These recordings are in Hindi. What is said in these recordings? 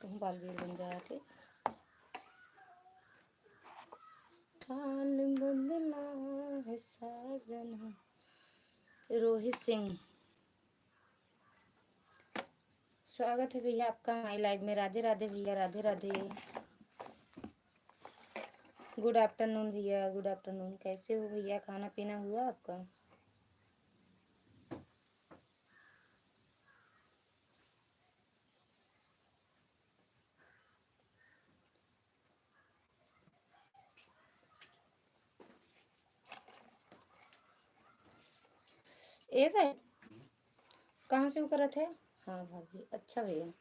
तुम बालवीर बन जा। ठीक, हाल बदला है साजना। रोहित सिंह, स्वागत है भैया आपका हमारी लाइव में। राधे राधे भैया, राधे राधे। गुड आफ्टरनून भैया, गुड आफ्टरनून। कैसे हो भैया? खाना पीना हुआ आपका? ऐसा है, कहाँ से वो करत है? हाँ भाभी, अच्छा भैया।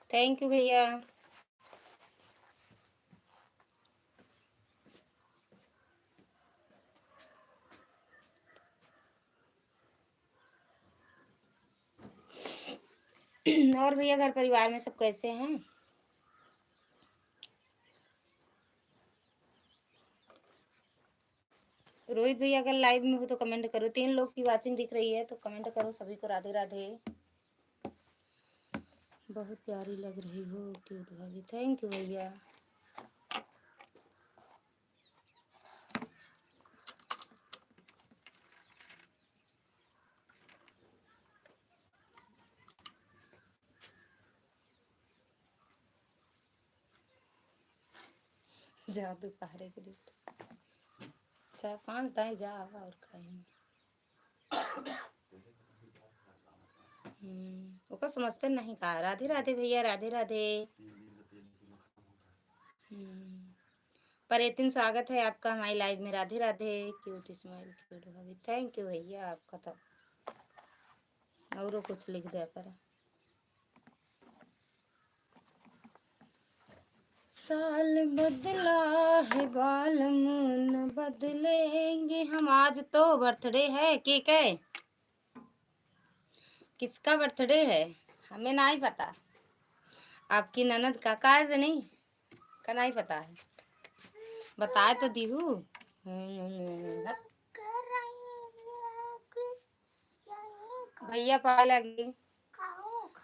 थैंक यू भैया। और भैया घर परिवार में सब कैसे हैं? रोहित भैया अगर लाइव में हो तो कमेंट करो। 3 लोग की वाचिंग दिख रही है तो कमेंट करो। सभी को राधे राधे। बहुत प्यारी लग रही हो क्यूट भाभी। थैंक यू भैया। जादू पहरे के लिए 4-5 दाएं जा और खाएंगे। ओका समझते नहीं का। राधे राधे भैया, राधे राधे। परेतिन, स्वागत है आपका हमारी लाइव में। Radhe Radhe. Cute smile cute भाभी। थैंक यू भैया आपका। तो और कुछ लिख दिया कर। साल बदला है बालम, न बदलेंगे हम। आज तो बर्थडे है। केक है? किसका बर्थडे है? हमें नहीं पता। आपकी ननद का काज नहीं का नहीं पता है? बताए तो दीहू। भैया पा लगी।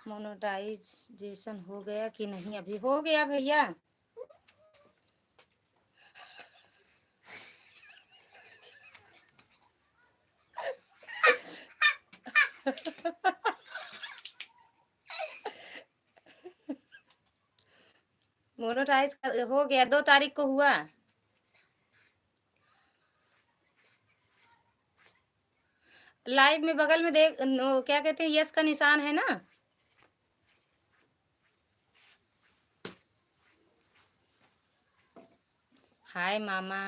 मोनेटाइजेशन हो गया कि नहीं? अभी हो गया भैया। मोनेटाइज हो गया, 2 तारीख को हुआ। लाइव में बगल में देख, क्या कहते हैं, यस का निशान है ना। हाय मामा।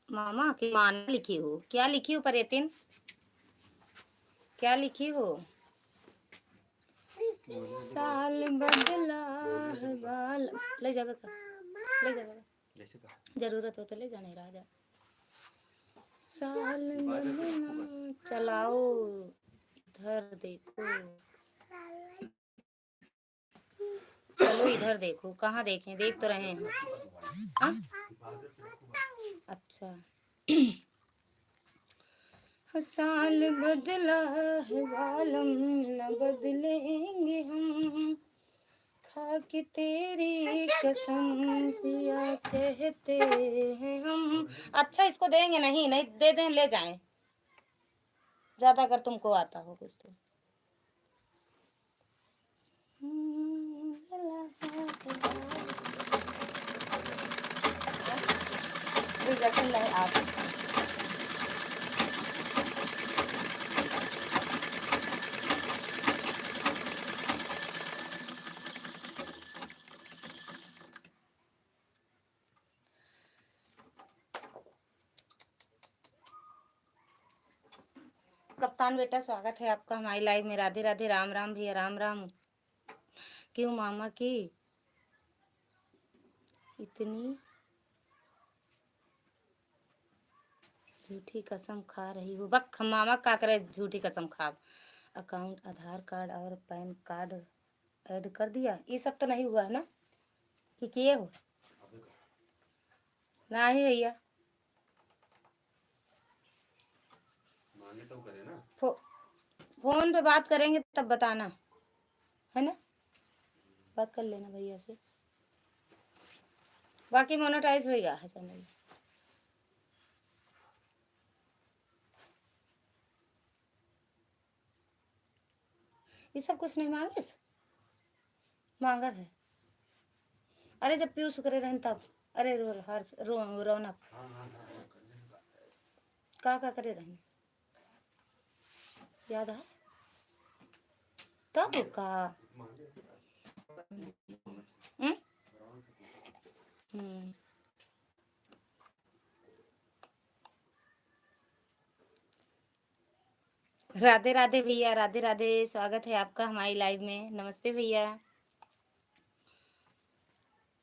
मामा की मान लिखी हो? क्या लिखी हो परेतिन? क्या लिखी हो? साल बदला है बाल। ले जा बेटा, ले जा बेटा। जरूरत हो तो ले जा, नहीं रहा जा। साल बदला। चलाओ, इधर देखो। चलो इधर देखो। कहाँ देखें? देख तो रहे हैं। हाँ? अच्छा। साल बदला है बालम, न बदलेंगे हम। खा के तेरी कसम पिया कहते हैं हम। अच्छा, इसको देंगे नहीं? नहीं दे दें, ले जाएं। ज्यादा अगर तुमको आता हो कुछ तो। आप कप्तान बेटा, स्वागत है आपका हमारी लाइव में। राधे राधे। राम राम भैया, राम राम। क्यों मामा की इतनी झूठी कसम खा रही हो। बक मामा का करे झूठी कसम खा। अकाउंट आधार कार्ड और पैन कार्ड ऐड कर दिया, ये सब तो नहीं हुआ है ना कि किए हो? नहीं भैया, तो करे ना। फोन पे बात करेंगे तब बताना, है ना? बात कर लेना भैया से, बाकी मोनेटाइज होएगा है चैनल। ये सब कुछ नहीं मांगे, मांगा था। अरे जब पीयूष करे रहन तब, अरे रौनक का करे रहन, याद है तब का। राधे राधे भैया, राधे राधे, स्वागत है आपका हमारी लाइव में। नमस्ते भैया।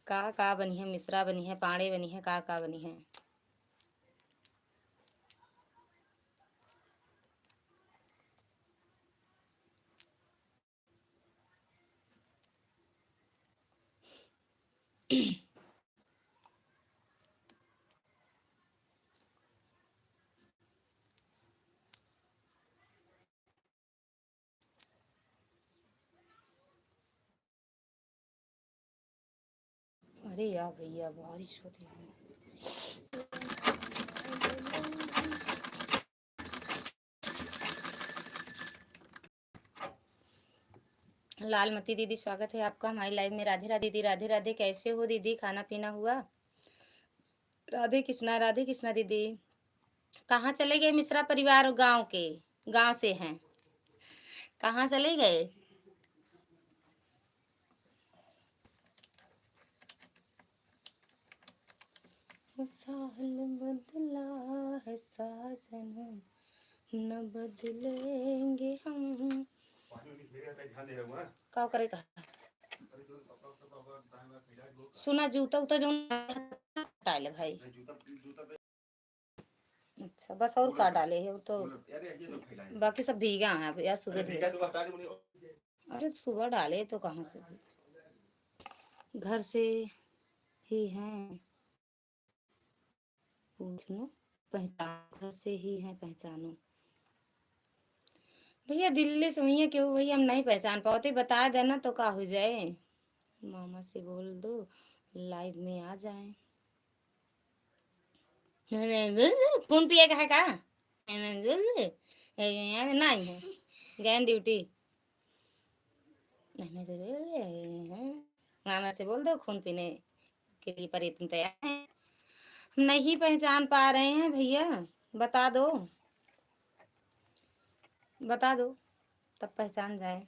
का बनी है, मिश्रा बनी है, पाड़े बनी है, का बनी है। अरे यार भैया बारिश होती है। लालमती दीदी, स्वागत है आपका हमारी लाइव में। राधे राधे दीदी, राधे राधे, कैसे हो दीदी? खाना पीना हुआ? राधे कृष्णा दीदी। कहाँ चले गए मिश्रा परिवार? गांव के, गांव से हैं, कहाँ चले गए? साल बदला है साजन, न बदलेंगे हम। का करेगा सुना जूता उता जो डाले भाई। अच्छा बस और का डाले है तो, बाकी सब भीगा है यार सुबह। अरे सुबह डाले तो कहाँ से, घर से ही हैं, पूछ लो पहचान, घर से ही है पहचानो। भैया दिल्ली से हुई है क्यों भैया, हम नहीं पहचान पाते, बता देना तो का हो जाए। मामा से बोल दो लाइव में आ जाए। फोन पिए का है का? नहीं है गैन ड्यूटी। मामा से बोल दो खून पीने के लिए परितन तैयार है। नहीं पहचान पा रहे हैं भैया, बता दो, बता दो तब पहचान जाए।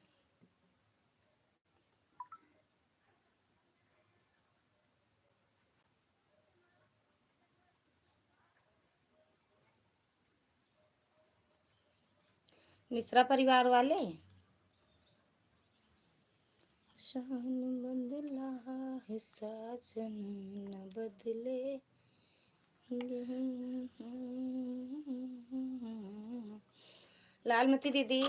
मिश्रा परिवार वाले। शान बदला है साजन, न बदले। लालमती दीदी,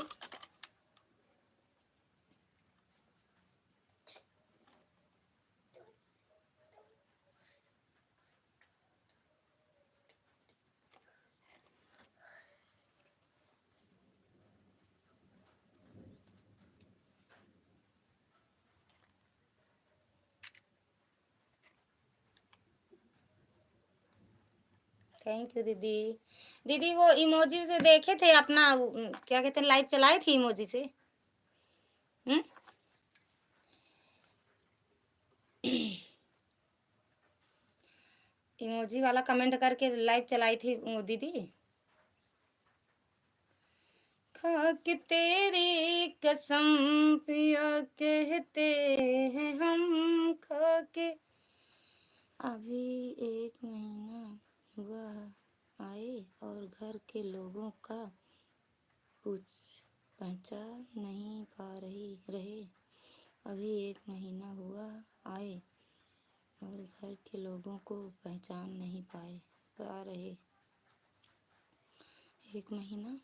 थैंक यू दीदी। दीदी वो इमोजी से देखे थे अपना क्या कहते हैं, लाइव चलाए थे इमोजी से। इमोजी वाला कमेंट करके लाइव चलाई थी वो दीदी। खा के तेरी कसम पिया कहते हैं हम, खा के अभी 1 महीना हुआ आए और घर के लोगों का कुछ पहचान नहीं पा रहे। अभी 1 महीना हुआ आए और घर के लोगों को पहचान नहीं पा रहे। 1 महीना।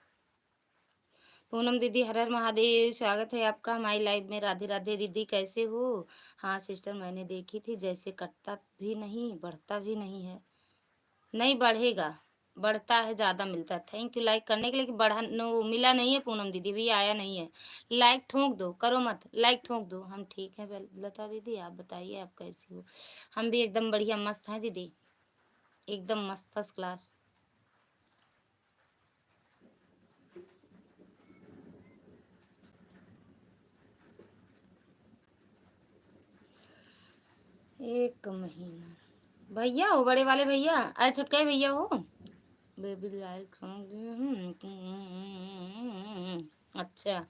पूनम दीदी हर हर महादेव, स्वागत है आपका हमारी लाइव में। राधे राधे दीदी, कैसे हो? हाँ सिस्टर, मैंने देखी थी, जैसे कटता भी नहीं बढ़ता भी नहीं है। नहीं बढ़ेगा, बढ़ता है, ज़्यादा मिलता है। थैंक यू लाइक करने के लिए। बढ़ा नो मिला नहीं है पूनम दीदी, भी आया नहीं है। लाइक ठोक दो, करो मत, लाइक ठोक दो। हम ठीक है लता दीदी, आप बताइए आप कैसी हो? हम भी एकदम बढ़िया मस्त हैं दीदी, एकदम मस्त फर्स्ट क्लास। एक महीना। भैया हो, बड़े वाले भैया? अरे छुटके भैया हो? Baby like. अच्छा,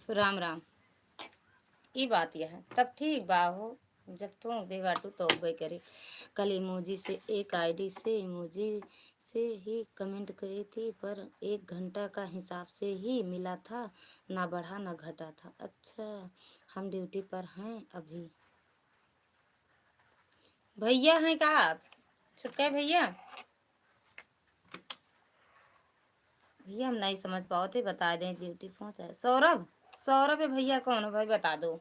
राम राम। ये बात यह है, तब ठीक बा हो। जब तो देगा तो बे करे। कल इमोजी से एक आईडी से इमोजी से ही कमेंट करी थी, पर 1 घंटा का हिसाब से ही मिला था, ना बढ़ा ना घटा था। अच्छा, हम ड्यूटी पर हैं अभी। भैया हैं का आप? छुटका भैया? भैया हम नहीं समझ पाओ थे, बता दें। ड्यूटी पहुंचा है सौरभ। सौरभ है भैया, कौन हो भाई बता दो।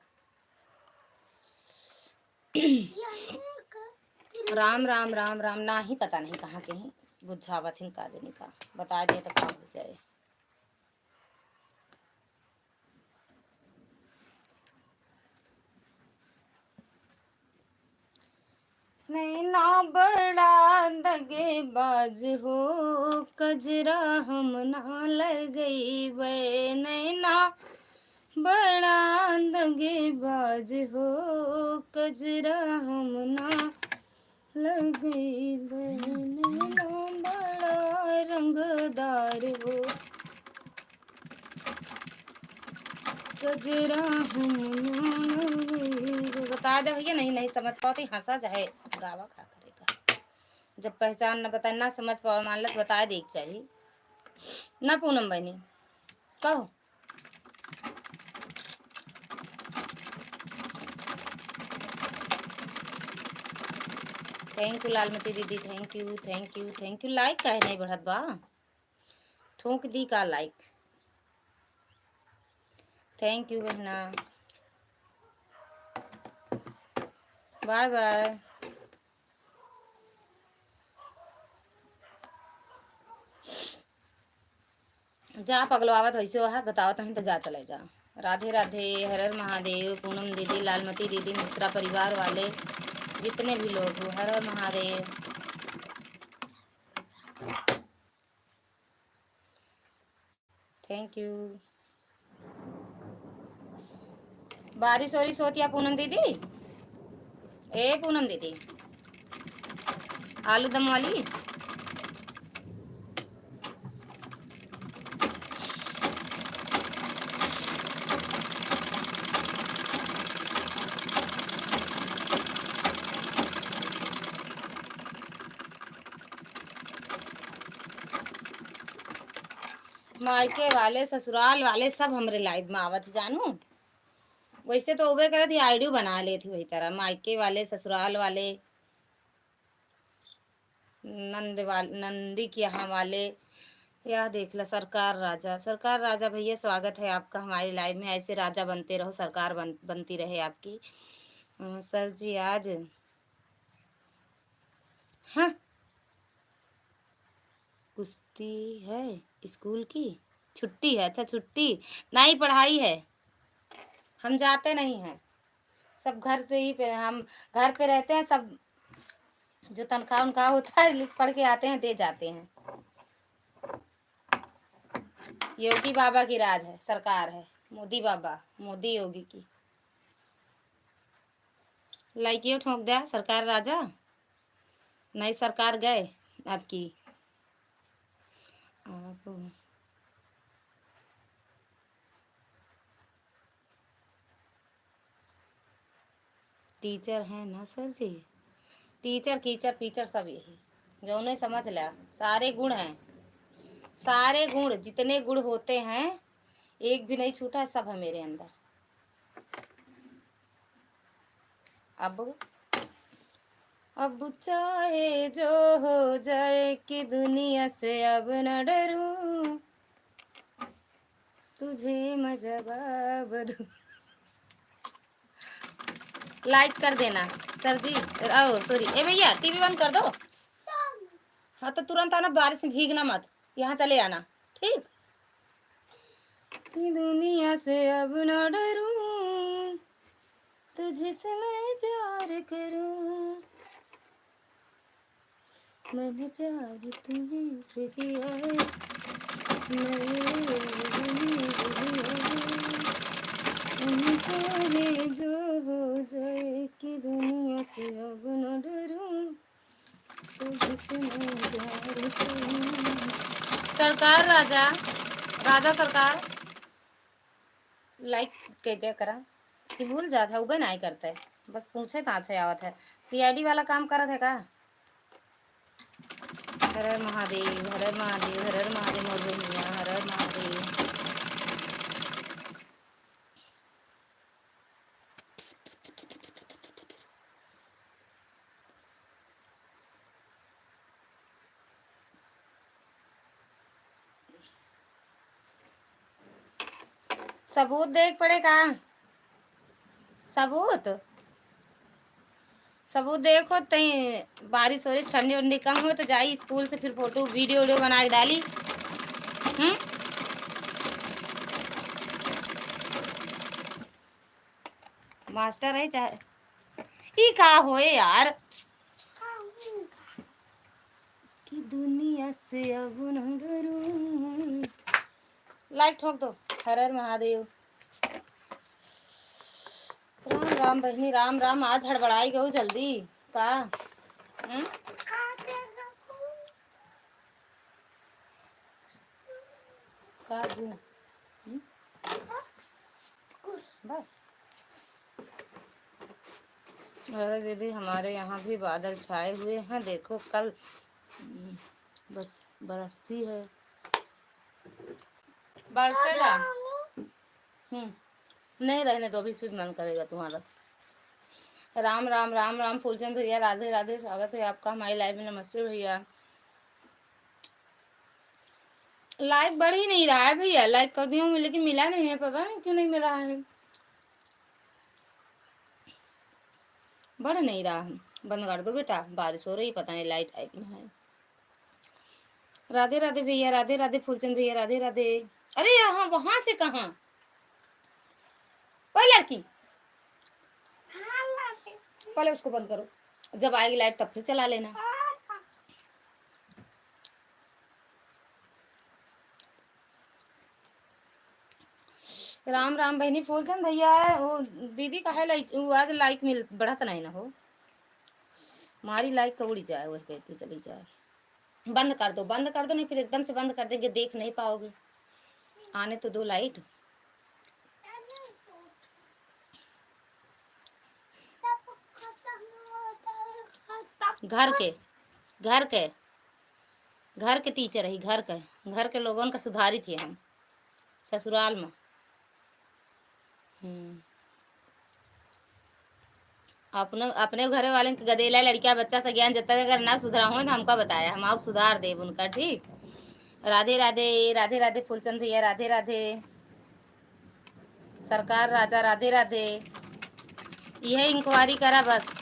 राम राम राम राम। ना ही पता नहीं कहाँ के हैं, बुझावत हिन काजनी का बता दे तो काम हो जाए। नैना बड़ा दगेबाज हो, कजरा हम ना लगई वे। नैना बड़ा दगेबाज हो, कजरा हम ना लगई वे। नैना बड़ा रंगदार हो, कजरा हम ना लगई वे। बता दे भैया, नहीं नहीं समझ पाती, हंसा चाहे गावा खा करेगा। जब पहचान न बता, ना समझ पाओ, मान लो बता दे चाहिए ना। पूनम बनी कहो। थैंक यू लालमती दीदी, thank you thank you thank you. Like काहे नहीं बढ़त बा? ठोक दी का लाइक। थैंक यू बहना, बाय बाय। जा पगलवावत वैसे वह बताओ तहीं तो जा चले जा। राधे राधे, हर हर महादेव। पूनम दीदी, लालमती दीदी, मिश्रा परिवार वाले जितने भी लोग हो, हर हर महादेव। Thank you. बारिश वारिश होती है पूनम दीदी? ए पूनम दीदी, आलू दम वाली। मायके वाले ससुराल वाले सब हमरे लाइव में आवत जानू। वैसे तो उबे करे थी, आईडी बना ले थी वही तरह। मायके वाले ससुराल वाले, नंदी के यहाँ वाले। यह देख ला, सरकार राजा। सरकार राजा भैया, स्वागत है आपका हमारी लाइव में। ऐसे राजा बनते रहो, सरकार बनती रहे आपकी। सर जी आज हाँ कुश्ती है, स्कूल की छुट्टी है। अच्छा छुट्टी नहीं, पढ़ाई है। हम जाते नहीं हैं, सब घर से ही पे, हम घर पे रहते हैं सब। जो तनख्वाह उनका होता है लिख पढ़ के आते हैं, दे जाते हैं। योगी बाबा की राज है, सरकार है। मोदी बाबा, मोदी योगी की। लाइकियो ठोक दिया, सरकार राजा। नई सरकार गए आपकी। आप टीचर हैं ना सर जी? टीचर कीचर पीचर सब यही जो उन्हें समझ लिया। सारे गुण हैं, सारे गुण जितने गुण होते हैं, एक भी नहीं छूटा है, सब है मेरे अंदर। अब अब चाहे जो हो जाए कि दुनिया से अब न डरूं, तुझे मैं जवाब दूं। लाइक कर देना सर जी। ओ सॉरी, ए भैया टीवी बंद कर दो। हाँ तो तुरंत आना, बारिश में भीगना मत, यहाँ चले आना, ठीक। दुनिया से अब न डरूं, तुझसे मैं प्यार करूं, मैंने प्यार तुमसे किया है, चाहे जो हो जाए कि दुनिया से अब न डरूं, तुझसे मैं प्यार करूं। सरकार राजा, राजा सरकार लाइक कह दिया करा कि भूल जाता है, उबे नहीं करता है, बस पूछे तो अच्छा आवत है। सीआईडी वाला काम करत है का? हर हर महादेव, हर हर महादेव, हर हर महादेव, मोर बहनिया, हर हर महादेव। सबूत देख पड़े का? सबूत सबूत देखो तई, बारिश हो रही, ठंडी उंडी कम हो तो जाई स्कूल से, फिर फोटो वीडियो वीडियो बना के डाली। मास्टर है चाहे ई का होए यार, कि दुनिया से अब न डरूं। लाइक ठोक दो। हर हर महादेव। राम राम बहनी, राम राम। आज हड़बड़ाई गई जल्दी का? का दूं? बस। अरे दीदी हमारे यहाँ भी बादल छाए हुए हैं, देखो कल बस बरसती है, बरसेगा। नहीं रहने दो, अभी फिर मन करेगा तुम्हारा। राम राम, राम राम फूलचंद भैया, राधे राधे, स्वागत है आपका हमारी लाइव में। नमस्ते भैया। लाइक बढ़ ही नहीं रहा है भैया, लाइक कर दी हूँ लेकिन मिला नहीं है, पता नहीं क्यों नहीं मिल रहा है, बढ़ नहीं रहा है। बंद कर दो बेटा, बारिश हो रही, पता नहीं लाइट है कि नहीं है। राधे राधे भैया, राधे राधे फूलचंद भैया, राधे राधे। अरे यहाँ वहां से कहाँ? कोई लड़की, पहले उसको बंद करो, जब आएगी लाइट तब फिर चला लेना। राम राम बहनी फूलचंद भैया, वो दीदी का है लाइक, वो आज लाइक मिल बढ़त नहीं ना हो, हमारी लाइक तो उड़ी जाए, वही कहती चली जाए। बंद कर दो, बंद कर दो, नहीं फिर एकदम से बंद कर देंगे, देख नहीं पाओगे। आने तो दो लाइट। घर के घर के घर के टीचर है, घर के लोगों का सुधारी थे हम ससुराल में। अपने अपने घरे वाले गदेला लड़किया बच्चा से ज्ञान जब तक अगर ना सुधरा हो तो हमका बताया, हम आप सुधार देव उनका, ठीक। राधे राधे, राधे राधे फूलचंद भैया, राधे राधे सरकार राजा, राधे राधे। यह इंक्वायरी करा बस।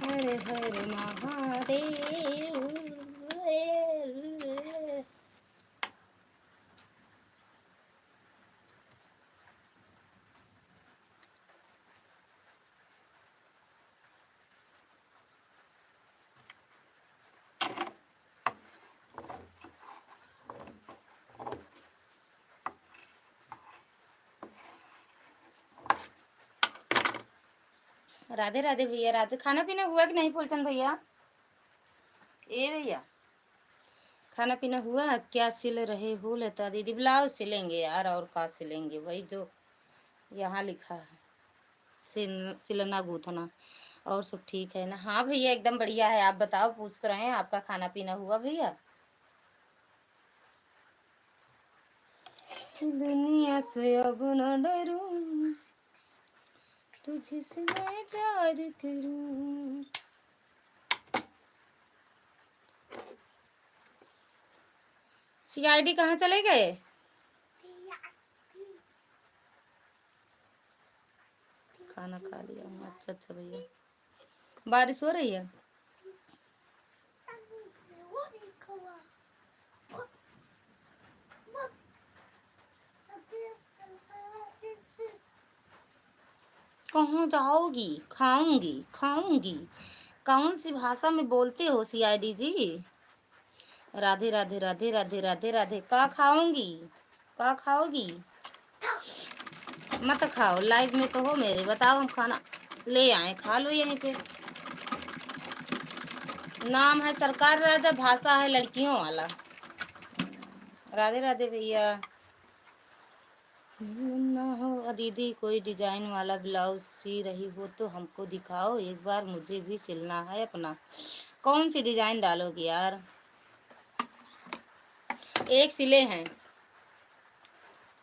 हरे हरे महादेव। राधे राधे भैया, राधे। खाना पीना हुआ कि नहीं फूलचंद भैया? ए भैया खाना पीना हुआ? क्या सिल रहे हो लता दीदी? ब्लाउज सिलेंगे यार, और का सिलेंगे भाई, जो यहाँ लिखा है सिलना गूथना, और सब ठीक है ना? हाँ भैया एकदम बढ़िया है, आप बताओ, पूछ तो रहे हैं आपका खाना पीना हुआ भैया? कि दुनिया से अब न डरूं, तुझसे मैं प्यार करूं। सीआईडी कहाँ चले गए? खाना खा लिया हूँ। अच्छा अच्छा भैया, बारिश हो रही है? कहाँ जाओगी? खाऊंगी खाऊंगी। कौन सी भाषा में बोलते हो सीआईडी जी? राधे राधे राधे राधे राधे राधे। का खाऊंगी? का खाओगी? मत खाओ, लाइव में तो हो मेरे। बताओ, हम खाना ले आए, खा लो यहीं पे। नाम है सरकार राजा, भाषा है लड़कियों वाला। राधे राधे भैया। ना हो दीदी, कोई डिजाइन वाला ब्लाउज सी रही हो तो हमको दिखाओ एक बार, मुझे भी सिलना है अपना। कौन सी डिजाइन डालोगी यार? एक सिले हैं,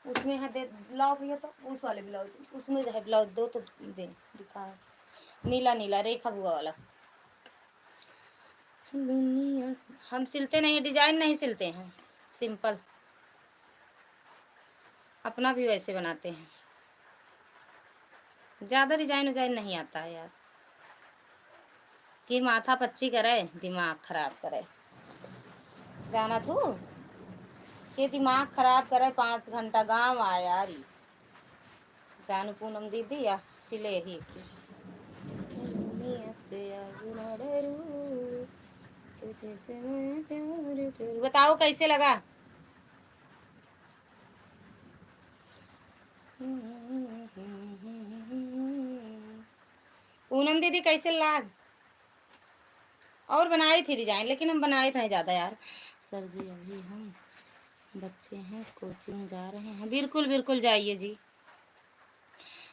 उसमें है, दे लाओ भैया। तो उस वाले ब्लाउज, उसमें है ब्लाउज, दो तो दे, दिखाओ। नीला नीला रेखा हुआ वाला। दुनिया हम सिलते नहीं, डिजाइन नहीं सिलते हैं, सिंपल अपना भी वैसे बनाते हैं। ज़्यादा डिजाइन विजाइन नहीं आता है यार, कि माथा पच्ची करे, दिमाग खराब करे। जाना तू ये दिमाग खराब करे, 5 घंटा गाँव आया यार। जानू पूनम दीदी या सिले ही की। से तुझे से मैं प्यार करूं। बताओ कैसे लगा? पूनम दीदी कैसे लाग? और बनाई थी डिजाइन, लेकिन हम बनाए थे ज़्यादा यार। सर जी अभी हम बच्चे हैं, कोचिंग जा रहे हैं। बिल्कुल बिल्कुल जाइए जी।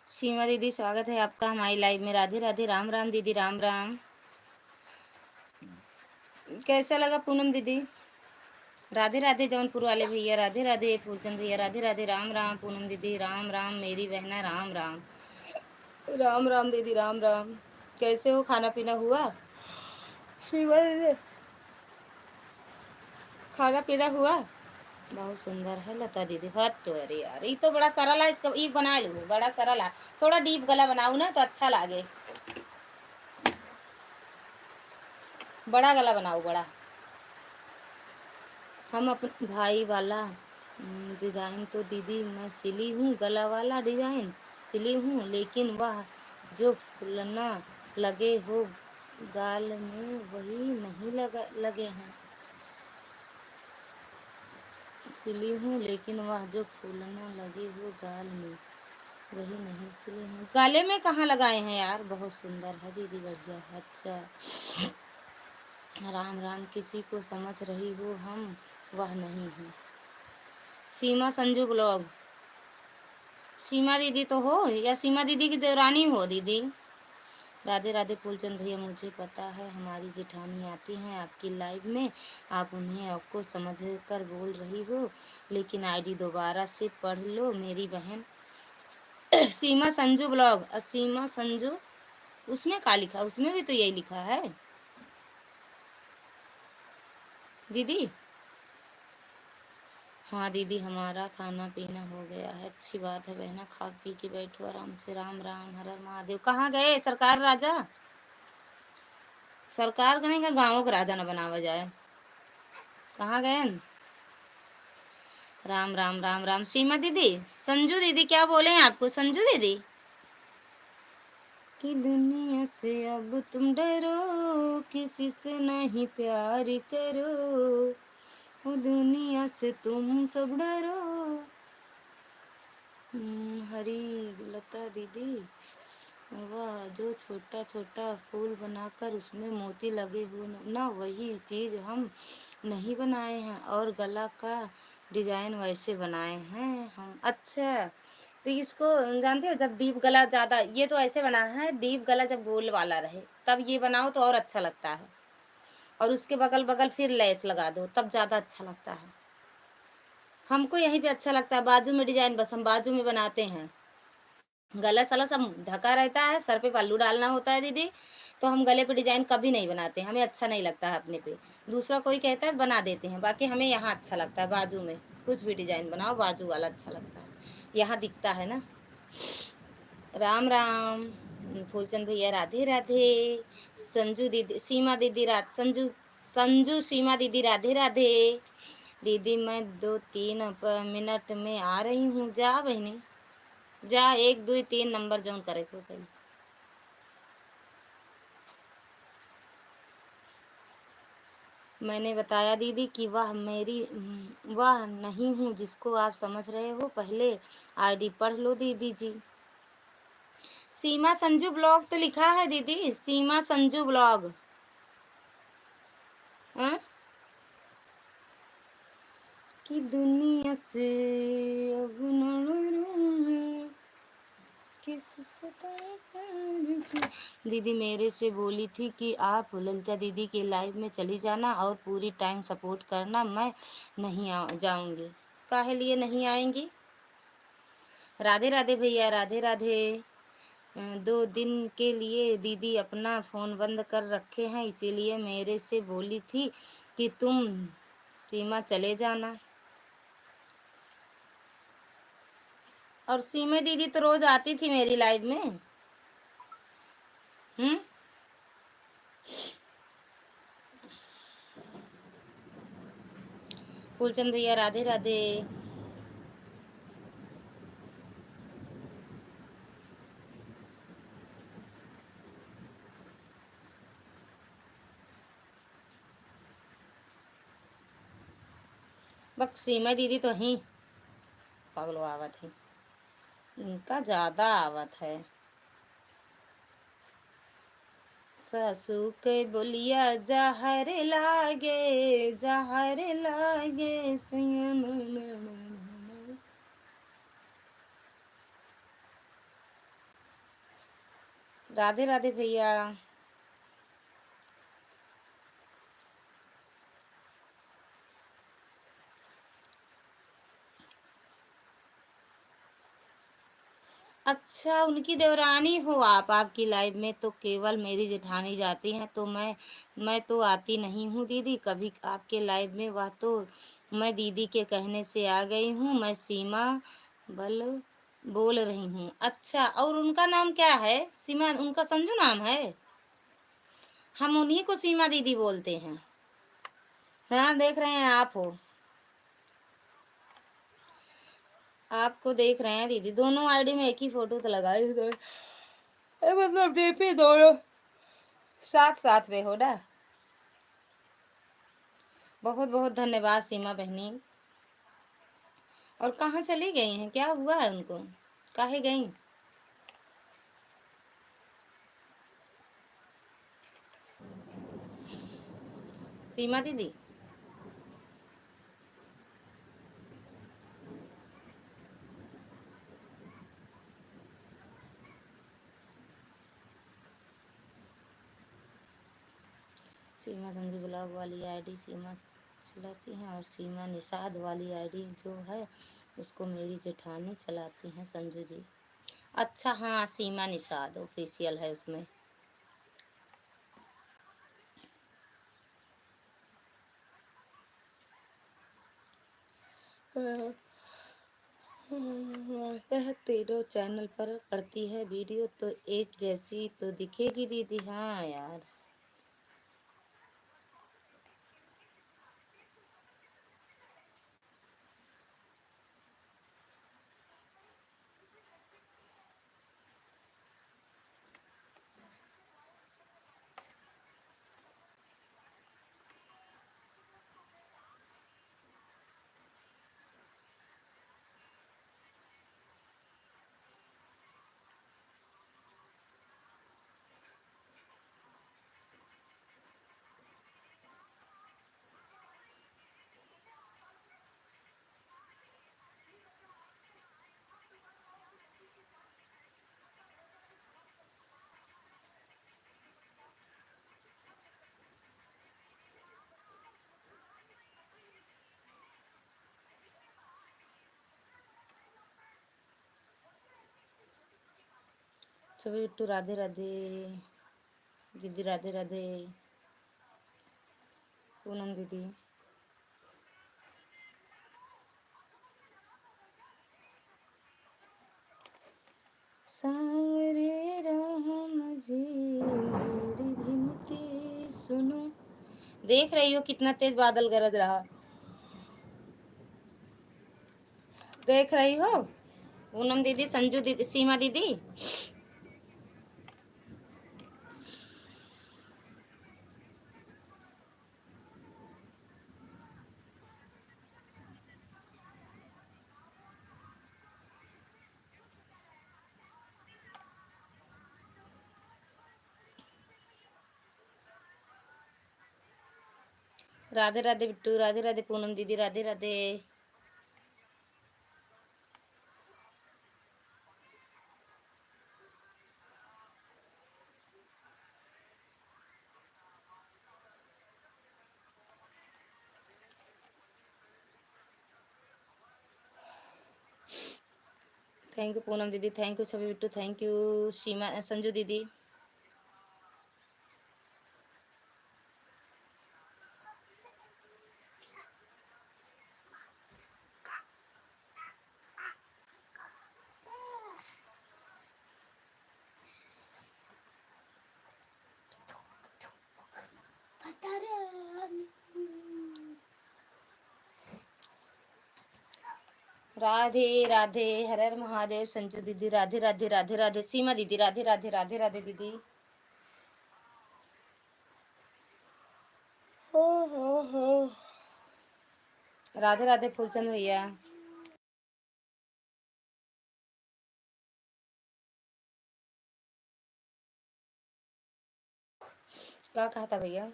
सीमा दीदी स्वागत है आपका हमारी लाइव में। राधे राधे, राम राम दीदी, राम राम। कैसा लगा पूनम दीदी? राधे राधे जौनपुर वाले भैया, राधे राधे फूलचंद भैया, राधे राधे, राम राम पूनम दीदी, राम राम मेरी बहना, राम राम। राम राम दीदी, राम राम। कैसे हो? खाना पीना हुआ? शिवा दीदी खाना पीना हुआ? बहुत सुंदर है लता दीदी। हट तो, अरे यार ये तो बड़ा सरल है, इसका ये बना लूँ, बड़ा सरल है। थोड़ा डीप गला बनाऊँ ना तो अच्छा लागे, बड़ा गला बनाऊँ बड़ा। हम अपने भाई वाला डिज़ाइन तो दीदी मैं सिली हूँ, गला वाला डिज़ाइन सिली हूँ, लेकिन वह जो फूलना लगे हो गाल में वही नहीं लगे हैं। सिली हूँ लेकिन वह जो फूलना लगे हो गाल में वही नहीं सिले हैं। गले में कहाँ लगाए हैं यार? बहुत सुंदर है दीदी, बढ़िया है। अच्छा, राम राम। किसी को समझ रही हो हम, वह नहीं है। सीमा संजू ब्लॉग। सीमा दीदी तो हो, या सीमा दीदी की देवरानी हो दीदी? राधे राधे फूलचंद भैया, मुझे पता है हमारी जेठानी आती हैं आपकी लाइव में, आप उन्हें आपको समझ कर बोल रही हो, लेकिन आईडी दोबारा से पढ़ लो मेरी बहन। सीमा संजू ब्लॉग, सीमा संजू, उसमें क्या लिखा? उसमें भी तो यही लिखा है दीदी। हाँ दीदी, हमारा खाना पीना हो गया है। अच्छी बात है बहना, खा पी के बैठो आराम से। राम राम, हर हर महादेव। कहाँ गए सरकार राजा? सरकार कहीं का गाँव का राजा न बनावा जाए। कहाँ गए? राम राम राम राम। सीमा दीदी, संजू दीदी क्या बोले हैं आपको? संजू दीदी कि दुनिया से अब तुम डरो, किसी से नहीं प्यार करो, ओ दुनिया से तुम सब डरो। हरी लता दीदी, वह जो छोटा छोटा फूल बनाकर उसमें मोती लगे हुए ना, वही चीज़ हम नहीं बनाए हैं, और गला का डिजाइन वैसे बनाए हैं हम। अच्छा, तो इसको जानते हो, जब डीप गला ज़्यादा, ये तो ऐसे बना है, डीप गला जब गोल वाला रहे तब ये बनाओ तो और अच्छा लगता है, और उसके बगल बगल फिर लेस लगा दो तब ज़्यादा अच्छा लगता है। हमको यहीं पे अच्छा लगता है, बाजू में डिजाइन बस हम बाजू में बनाते हैं। गला सला सब ढका रहता है, सर पे पल्लू डालना होता है दीदी, तो हम गले पे डिजाइन कभी नहीं बनाते, हमें अच्छा नहीं लगता है अपने पे। दूसरा कोई कहता है बना देते हैं, बाकी हमें यहाँ अच्छा लगता है बाजू में कुछ भी डिजाइन बनाओ, बाजू वाला अच्छा लगता है, यहाँ दिखता है ना। राम राम फूलचंद भैया, राधे राधे। संजू दीदी, सीमा दीदी, संजू संजू सीमा दीदी, राधे राधे। दीदी मैं 2-3 मिनट में आ रही हूँ। जा बहनी जा, 1 2 3 नंबर जौन करे को कही। मैंने बताया दीदी कि वह नहीं हूँ जिसको आप समझ रहे हो, पहले आईडी पढ़ लो दीदी जी। सीमा संजू ब्लॉग तो लिखा है दीदी, सीमा संजू ब्लॉग। हाँ कि दुनिया से अब न डरूं, किससे प्यार की। दीदी मेरे से बोली थी कि आप ललिता दीदी के लाइव में चली जाना और पूरी टाइम सपोर्ट करना, मैं नहीं जाऊंगी। काहे लिए नहीं आएंगी? राधे राधे भैया, राधे राधे। 2 दिन के लिए दीदी अपना फ़ोन बंद कर रखे हैं, इसीलिए मेरे से बोली थी कि तुम सीमा चले जाना। और सीमा दीदी तो रोज़ आती थी मेरी लाइव में। फूलचंद भैया, राधे राधे। बस सीमा दीदी तो ही पगलो आवत है, इनका ज़्यादा आवत है। सासू के बोलिया जहर लागे, जहर लागे सुन। राधे राधे भैया। अच्छा उनकी देवरानी हो आप, आपकी लाइव में तो केवल मेरी जेठानी जाती हैं, तो मैं तो आती नहीं हूँ दीदी कभी आपके लाइव में। वह तो मैं दीदी के कहने से आ गई हूँ। मैं सीमा बल बोल रही हूँ। अच्छा और उनका नाम क्या है? सीमा, उनका संजू नाम है? हम उन्हीं को सीमा दीदी बोलते हैं। हाँ देख रहे हैं आप हो, आपको देख रहे हैं दीदी। दोनों आईडी में एक ही फोटो तो लगाई हुई, मतलब डीपी दोनों साथ साथ में हो ना। बहुत बहुत धन्यवाद सीमा बहनी। और कहाँ चली गई हैं? क्या हुआ है उनको? काहे गई? सीमा दीदी सीमा संजू ब्लॉग वाली आईडी सीमा चलाती हैं, और सीमा निषाद वाली आईडी जो है उसको मेरी जेठानी चलाती हैं संजू जी। अच्छा हाँ, सीमा निषाद ऑफिशियल है उसमें। तीनों चैनल पर करती है वीडियो, तो एक जैसी तो दिखेगी दीदी। हाँ यार, सभी बिट्टू राधे राधे, दीदी राधे राधे, पूनम दीदी सांवरे राम जी मेरी विनती सुनो। देख रही हो कितना तेज बादल गरज रहा, देख रही हो पूनम दीदी, संजू दीदी, सीमा दीदी। राधे राधे बिट्टू, राधे राधे पूनम दीदी, राधे राधे। थैंक यू पूनम दीदी, thank you Chhavi Bittu, thank you Seema, Sanju दीदी। राधे राधे, हर हर महादेव, संजू दीदी राधे राधे, राधे राधे, सीमा दीदी राधे राधे, राधे राधे दीदी। हो राधे राधे फूलचंद भैया। क्या कहा था भैया?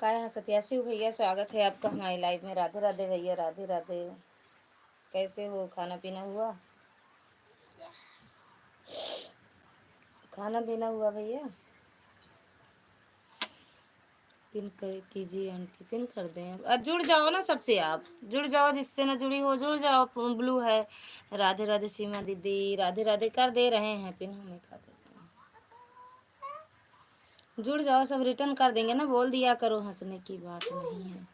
काय है सत्यासी भैया, स्वागत है आपका हमारी लाइव में। राधे राधे भैया, राधे राधे। कैसे हो, खाना पीना हुआ? खाना पीना हुआ भैया? पिन कीजिए आंटी, पिन कर दें। अब जुड़ जाओ ना सबसे, आप जुड़ जाओ, जिससे ना जुड़ी हो जुड़ जाओ। ब्लू है। राधे राधे सीमा दीदी, राधे राधे कर दे रहे हैं पिन, हमें क्या करना है। जुड़ जाओ सब, रिटर्न कर देंगे ना, बोल दिया करो, हंसने की बात नहीं है।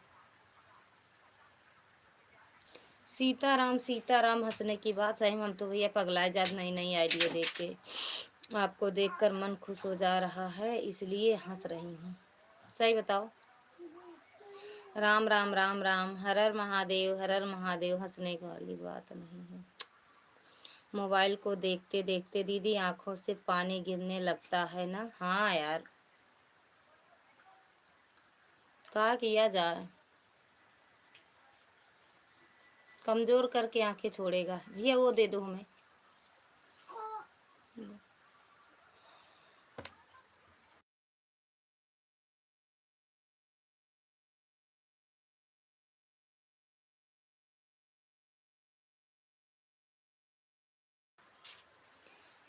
सीताराम सीताराम, हंसने की बात है। हम तो भैया पगलाए जात नई नई आइडिया देख के। आपको देखकर मन खुश हो जा रहा है, इसलिए हंस रही हूँ। सही बताओ। राम राम राम राम, हर हर महादेव, हर हर महादेव। हंसने वाली बात नहीं है। मोबाइल को देखते देखते दीदी आंखों से पानी गिरने लगता है ना। हाँ यार, क्या किया जाए, कमजोर करके आंखें छोड़ेगा। भैया वो दे दो हमें।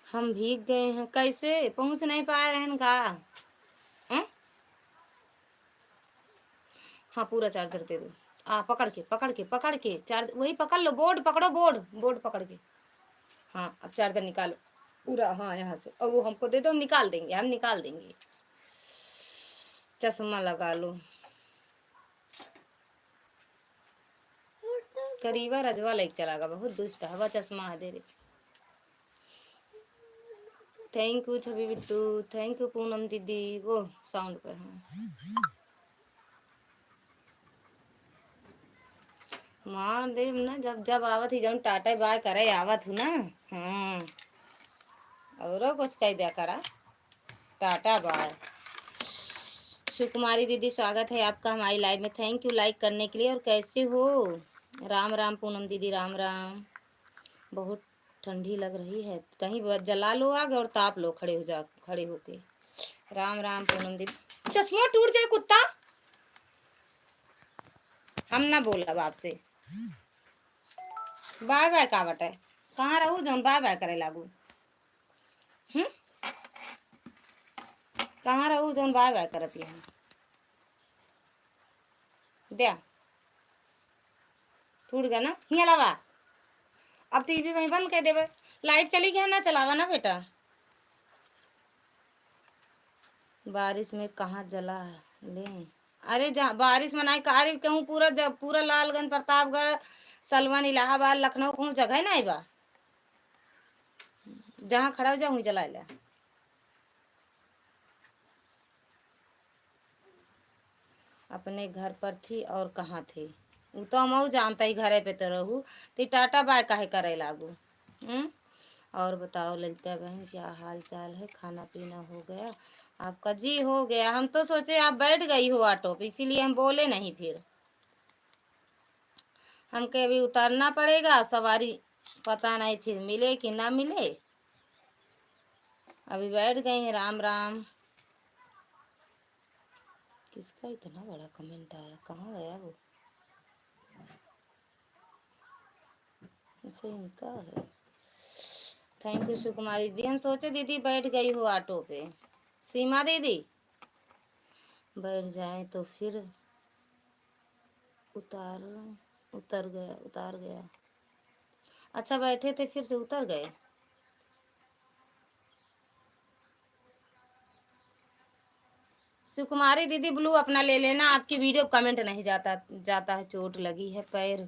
हम भीग गए हैं, कैसे पहुंच नहीं पाए रहन का? हाँ पूरा चार्जर दे दो। पकड़ के पकड़ के पकड़ के चार्ज, वही पकड़ लो, बोर्ड पकड़ो, बोर्ड बोर्ड पकड़ के। हाँ अब चार्जर निकालो पूरा। हाँ यहाँ से, और वो हमको दे दो, हम निकाल देंगे, हम निकाल देंगे। चश्मा लगा लो। करीबा रजवा लेके चला गया, बहुत दुष्ट है। हवा चश्मा है दे रे। Thank you Chhavi Bittu, thank you Poonam दीदी। वो साउंड पे है। मार दे ना, जब जब आवत ही जब टाटा बाय करे आवत हूँ ना। हाँ और कुछ कह दिया करा, टाटा बाय। सुकुमारी दीदी स्वागत है आपका हमारी लाइव में, थैंक यू लाइक करने के लिए। और कैसे हो? राम राम पूनम दीदी, राम राम। बहुत ठंडी लग रही है, कहीं जला लो आग और ताप लो, खड़े हो जा, खड़े होके। राम राम पूनम दीदी। चश्मा टूट जाए कुत्ता, हम ना बोला बाप से। बाय बाय का बटे, कहाँ रहू जौन बाय बाय करे लागू? कहाँ रहू जौन बाय बाय करती है? दे टूट गया ना, हिया लावा। अब टीवी वहीं बंद कर देवे, लाइट चली गया ना, चलावा ना बेटा। बारिश में कहाँ जला ले। अरे जहाँ बारिश मनाई कारी कहूँ पूरा जब पूरा लालगंज प्रतापगढ़ सलवन इलाहाबाद लखनऊ कहूँ जगह ना बा, जहाँ खड़ा हो जाऊँ जला ला। अपने घर पर थी और कहाँ थे, वो तो हम जानता ही घरे पे तो रहू, तो टाटा बाय काहे करे लागू। और बताओ ललिता बहन क्या हाल चाल है, खाना पीना हो गया आपका? जी हो गया। हम तो सोचे आप बैठ गई हो ऑटो पे, इसीलिए हम बोले नहीं। फिर हमके अभी उतरना पड़ेगा, सवारी पता नहीं फिर मिले कि ना मिले। अभी बैठ गए हैं। राम राम। किसका इतना बड़ा कमेंट आया, कहाँ गया वो? अच्छा इनका है। थैंक यू सुकुमारी दीदी। हम सोचे दीदी बैठ गई हो ऑटो पे। सीमा दीदी बैठ जाए तो फिर उतार गया। अच्छा बैठे थे फिर से उतर गए। सुकुमारी दीदी ब्लू अपना ले लेना, आपकी वीडियो कमेंट नहीं जाता है। चोट लगी है पैर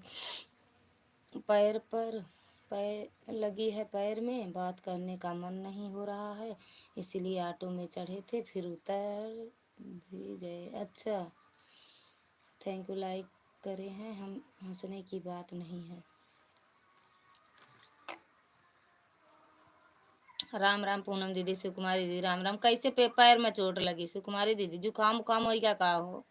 पर, पैर लगी है पैर में, बात करने का मन नहीं हो रहा है, इसलिए ऑटो में चढ़े थे फिर उतर भी गए। अच्छा थैंक यू, लाइक करे हैं हम, हंसने की बात नहीं है। राम राम पूनम दीदी, सुकुमारी दीदी राम राम। कैसे पैर में चोट लगी सुकुमारी दीदी? जुकाम उकाम हो क्या का हो?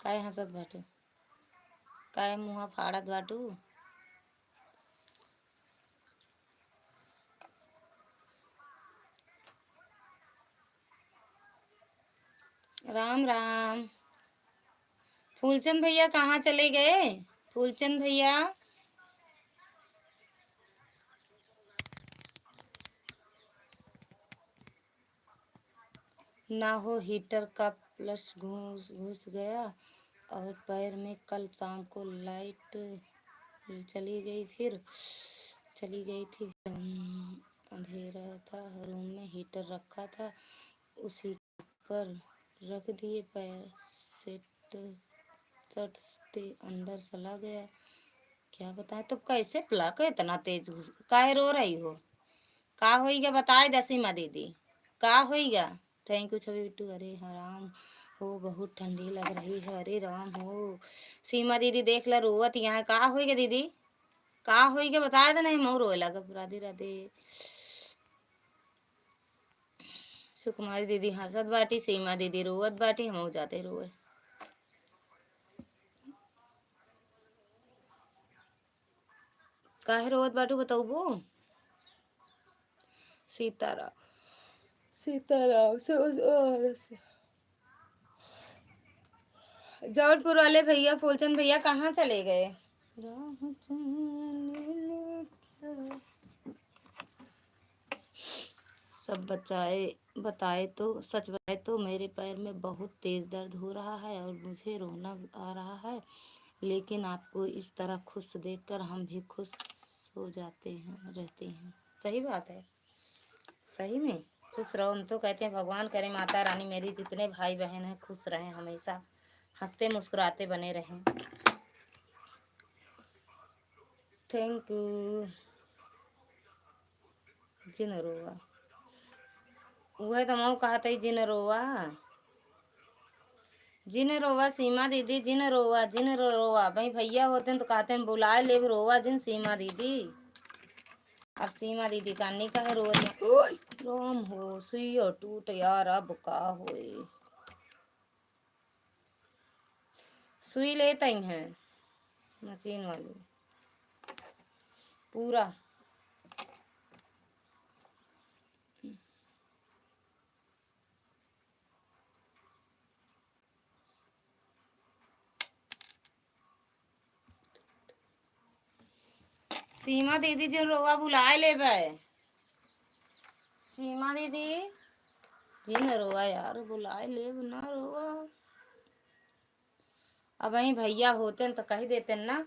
काय हंसत बाटू, काय मुँह फाड़त बाटू? राम राम। फूलचंद भैया कहाँ चले गए? फूलचंद भैया ना हो, हीटर का प्लस घुस गया और पैर में। कल शाम को लाइट चली गई, फिर चली गई थी। अंधेरा था, रूम में हीटर रखा था, उसी पर रख दिए, पैर सेट सट से अंदर चला गया। क्या बताए तो? कैसे प्लग इतना तेज काहे रो रही हो? का होइगा बताए दसीमा दीदी, का होइगा? Thank you Chhavi Bittu. अरे हराम हो, बहुत ठंडी लग रही है। अरे राम हो। सीमा दीदी देख ला रोवत यहाँ, का होइगा दीदी? का होइगा बताए तो नहीं मऊ रोए लगा। राधे राधे। सुकुमारी दीदी हंसत बाटी, सीमा दीदी रोवत बाटी, हम जाते रोए। काहे रोवत बाटू बताऊबो? सीताराम सीताराम से जौनपुर वाले भैया फूलचंद भैया कहाँ चले गए? सब बताए तो सच बताए तो मेरे पैर में बहुत तेज दर्द हो रहा है और मुझे रोना आ रहा है, लेकिन आपको इस तरह खुश देखकर हम भी खुश हो जाते हैं, रहते हैं। सही बात है, सही में खुश रहो। हम तो कहते हैं भगवान करे माता रानी मेरी जितने भाई बहन हैं खुश रहें, हमेशा हंसते मुस्कुराते बने रहें। Thank you. जिन रोवा वह तो मैं कहते जिन रोवा, जिन रोवा सीमा दीदी, जिन रोवा भाई भैया होते हैं तो कहते हैं बुला ले रोवा जिन सीमा दीदी। अब सीमा दीदी का नहीं कहे रोज रोम हो सुई और टूट यार, अब का होए? सुई लेते ही हैं मशीन वाली पूरा। सीमा दीदी जिन रोवा बुलाए ले भाई, सीमा दीदी जिन रोवा यार बुलाए ले ना रोवा। अब वही भैया होते न तो कह देते न ना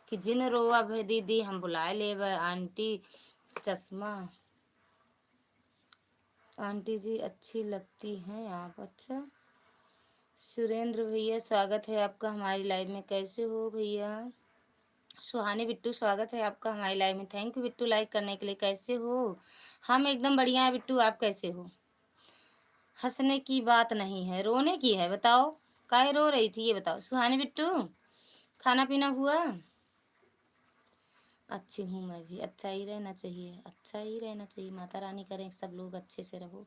कि जिन रोआ भे दीदी हम बुलाए ले आंटी चश्मा। आंटी जी अच्छी लगती हैं आप। अच्छा सुरेंद्र भैया स्वागत है आपका हमारी लाइव में। कैसे हो भैया? सुहानी बिट्टू स्वागत है आपका हमारी लाइव में। थैंक यू बिट्टू लाइक करने के लिए। कैसे हो? हम एकदम बढ़िया है बिट्टू, आप कैसे हो? हंसने की बात नहीं है, रोने की है। बताओ काहे रो रही थी ये बताओ सुहानी बिट्टू। खाना पीना हुआ? अच्छी हूँ मैं भी। अच्छा ही रहना चाहिए, अच्छा ही रहना चाहिए। माता रानी करें सब लोग अच्छे से रहो।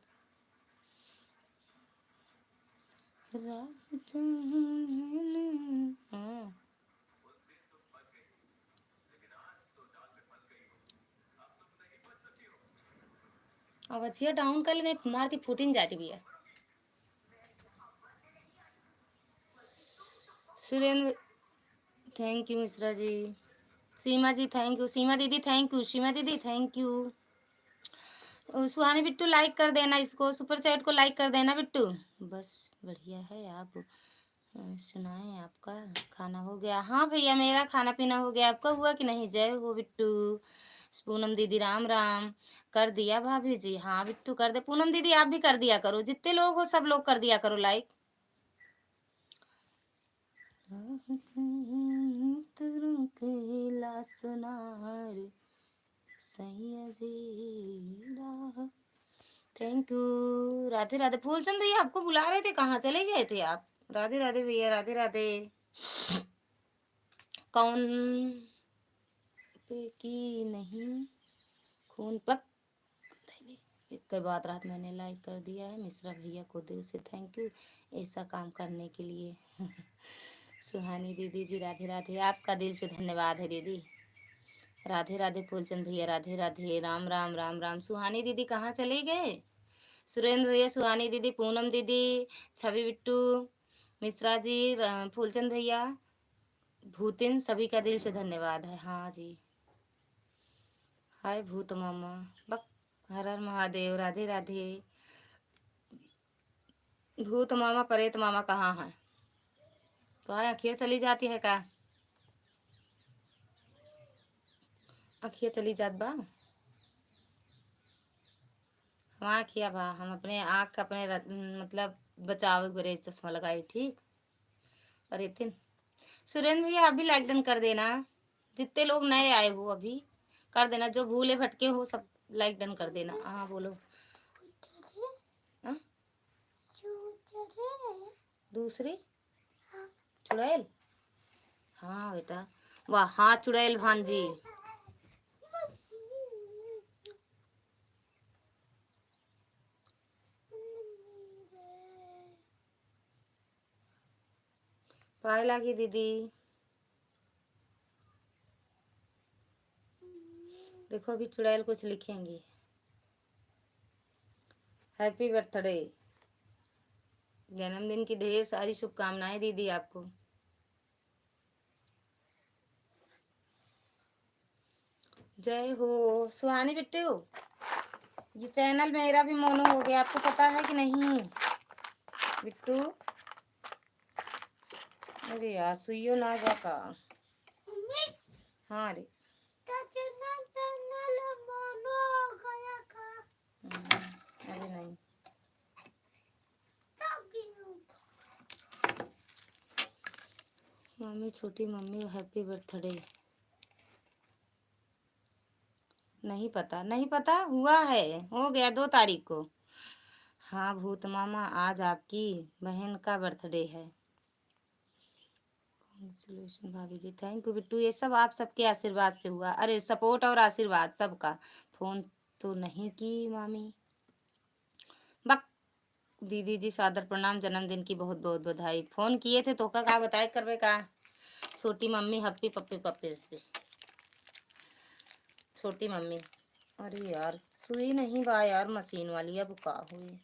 हाँ अब अच्छी डाउन कर लेने मारती फूटिन जाती भी है। Surendra thank you Mishra ji. Seema ji thank you. Seema दीदी थैंक यू। सीमा दीदी thank you. Suhani Bittu like कर देना इसको, सुपर चैट को लाइक कर देना बिट्टू। बस बढ़िया है। आप सुनाएं आपका खाना हो गया? हाँ भैया मेरा खाना पीना हो गया। आपका हुआ कि नहीं? जय हो बिट्टू। पूनम दीदी राम राम। कर दिया भाभी जी? हाँ बिट्टू कर दे। पूनम दीदी आप भी कर दिया करो, जितने लोग हो सब लोग कर दिया करो like. Thank you. Radhe Radhe. Phoolchand भैया आपको बुला रहे थे, कहाँ चले गए थे आप? राधे राधे भैया, राधे राधे। कौन पे की नहीं खून पक एक के बाद रात मैंने लाइक कर दिया है। मिश्रा भैया को दिल से थैंक यू ऐसा काम करने के लिए। सुहानी दीदी जी राधे राधे। आपका दिल से धन्यवाद है दीदी। राधे राधे फूलचंद भैया राधे राधे। राम राम राम राम। सुहानी दीदी कहाँ चले गए? सुरेंद्र भैया, सुहानी दीदी, पूनम दीदी, छवि बिट्टू, मिश्रा जी, फूलचंद भैया, भूतिन, सभी का दिल से धन्यवाद है। हाँ जी। हाय भूत मामा। बक हर हर महादेव। राधे राधे। भूत मामा परेत मामा कहाँ है? तो अखिया चली जाती है का? अखिया चली जात बा? हम आँखिया बा, हम अपने आँख अपने मतलब बचाव बरे चश्मा लगाई ठीक। परेतिन सुरेंद्र भैया आप भी लाइक डन कर देना। जितने लोग नए आए हो अभी कर देना, जो भूले भटके हो सब लाइक डन कर देना। हाँ बोलो। हाँ? दूसरी चुड़ैल? हाँ बेटा। वाह हाँ चुड़ैल भांजी। पाए लागी दीदी। देखो अभी चुड़ैल कुछ लिखेंगी। Happy birthday. जन्मदिन की ढेर सारी शुभकामनाएं दीदी आपको। जय हो। सुहानी बिट्टू ये चैनल मेरा भी मोनो हो गया, आपको पता है कि नहीं बिट्टू? अरे यार सुइयो ना जाका। हाँ रे अरे नहीं मम्मी छोटी मम्मी हैप्पी बर्थडे। नहीं पता, नहीं पता। हुआ है, हो गया 2 तारीख को। हाँ भूत मामा आज आपकी बहन का बर्थडे है। कॉन्ग्रेचुलेशन भाभी जी। Thank you Bittu. ये सब आप सबके आशीर्वाद से हुआ। अरे सपोर्ट और आशीर्वाद सबका। फोन तो नहीं की मामी। बक दीदी जी सादर प्रणाम। जन्मदिन की बहुत बहुत बधाई। फोन किए थे तो का बताए करवे का? छोटी मम्मी हप्पी पप्पी पप्पी पप्पी। छोटी मम्मी। अरे यार सुई नहीं बा यार मशीन वाली, अब का हुई?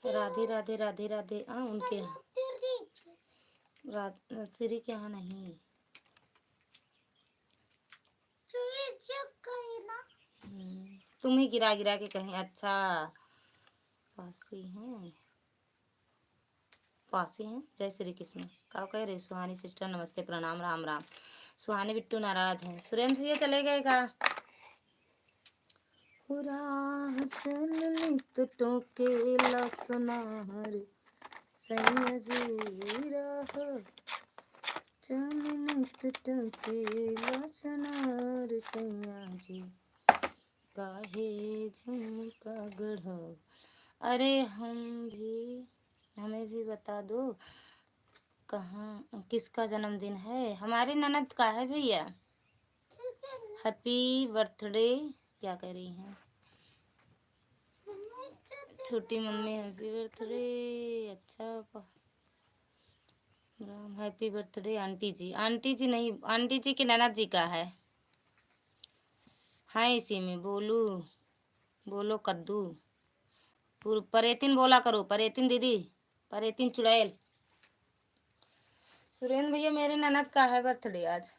राधे राधे राधे राधे। हाँ उनके यहाँ श्री के यहाँ नहीं। तुम ही गिरा गिरा के कहीं। अच्छा पासी हैं। पास ही हैं। जय श्री कृष्ण। का कह रही सुहानी सिस्टर, नमस्ते प्रणाम, राम राम। सुहानी बिट्टू नाराज हैं। सुरेंद्र भैया चले गए का? राह चलनी तो टोकेला सोनार सैया जी, राह चलनी तो टोकेला सोनार सैया जी, काहे झुमका गढ़ा। अरे हमें भी बता दो कहाँ किसका जन्मदिन है। हमारी ननद का है भैया। Happy birthday. क्या कह रही हैं छोटी मम्मी? Happy birthday. अच्छा, हैप्पी बर्थडे आंटी जी। आंटी जी नहीं, आंटी जी की ननद जी का है इसी में। बोलो कद्दू। परेतिन बोला करो, परेतिन दीदी, परेतिन चुड़ैल। सुरेंद्र भैया मेरे ननद का है बर्थडे आज।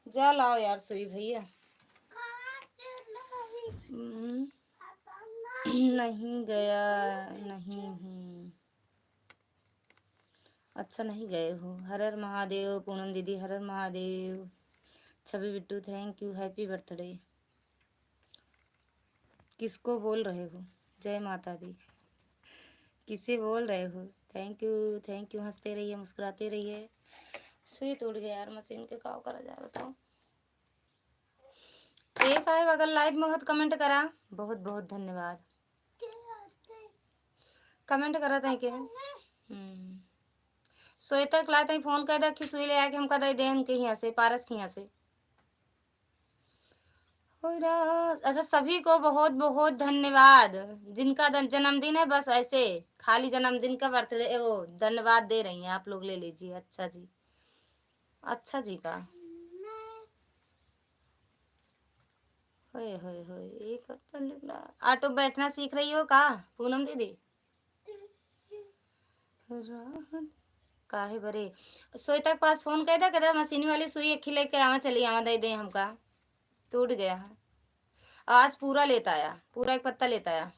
जा लाओ यार सुई भैया। नहीं गया, नहीं हूँ। अच्छा नहीं गए हो। हर हर महादेव। पूनम दीदी Har Har Mahadev. Chhavi Bittu thank you, happy birthday. किसको बोल रहे हो? जय माता दी। किसे बोल रहे हो? थैंक यू, हंसते रहिए, मुस्कुराते रहिए। सुई टूट गया यार मशीन के, काव करा जाए बताओ। ए साहब अगर लाइव में हो तो कमेंट करा, बहुत बहुत धन्यवाद। कमेंट करा था क्या? सोए तक लाते फोन कर दे कि सुई ले आके हमका दे दें के यहाँ से, पारस के यहाँ से। अच्छा, सभी को बहुत बहुत धन्यवाद। जिनका जन्मदिन है बस ऐसे खाली जन्मदिन का बर्थडे वो धन्यवाद दे रही हैं आप लोग, ले लीजिए। अच्छा जी, अच्छा जी का। होए होए होए, एक तो निकला। ऑटो बैठना सीख रही हो का पूनम दीदी? काहे बरे सोई तक पास फोन कर दे, कहता मशीनी वाली सुई एक लेके आवा, चली आवा, दे दे हमका। टूट गया है आज, पूरा लेता आया, पूरा एक पत्ता लेता आया।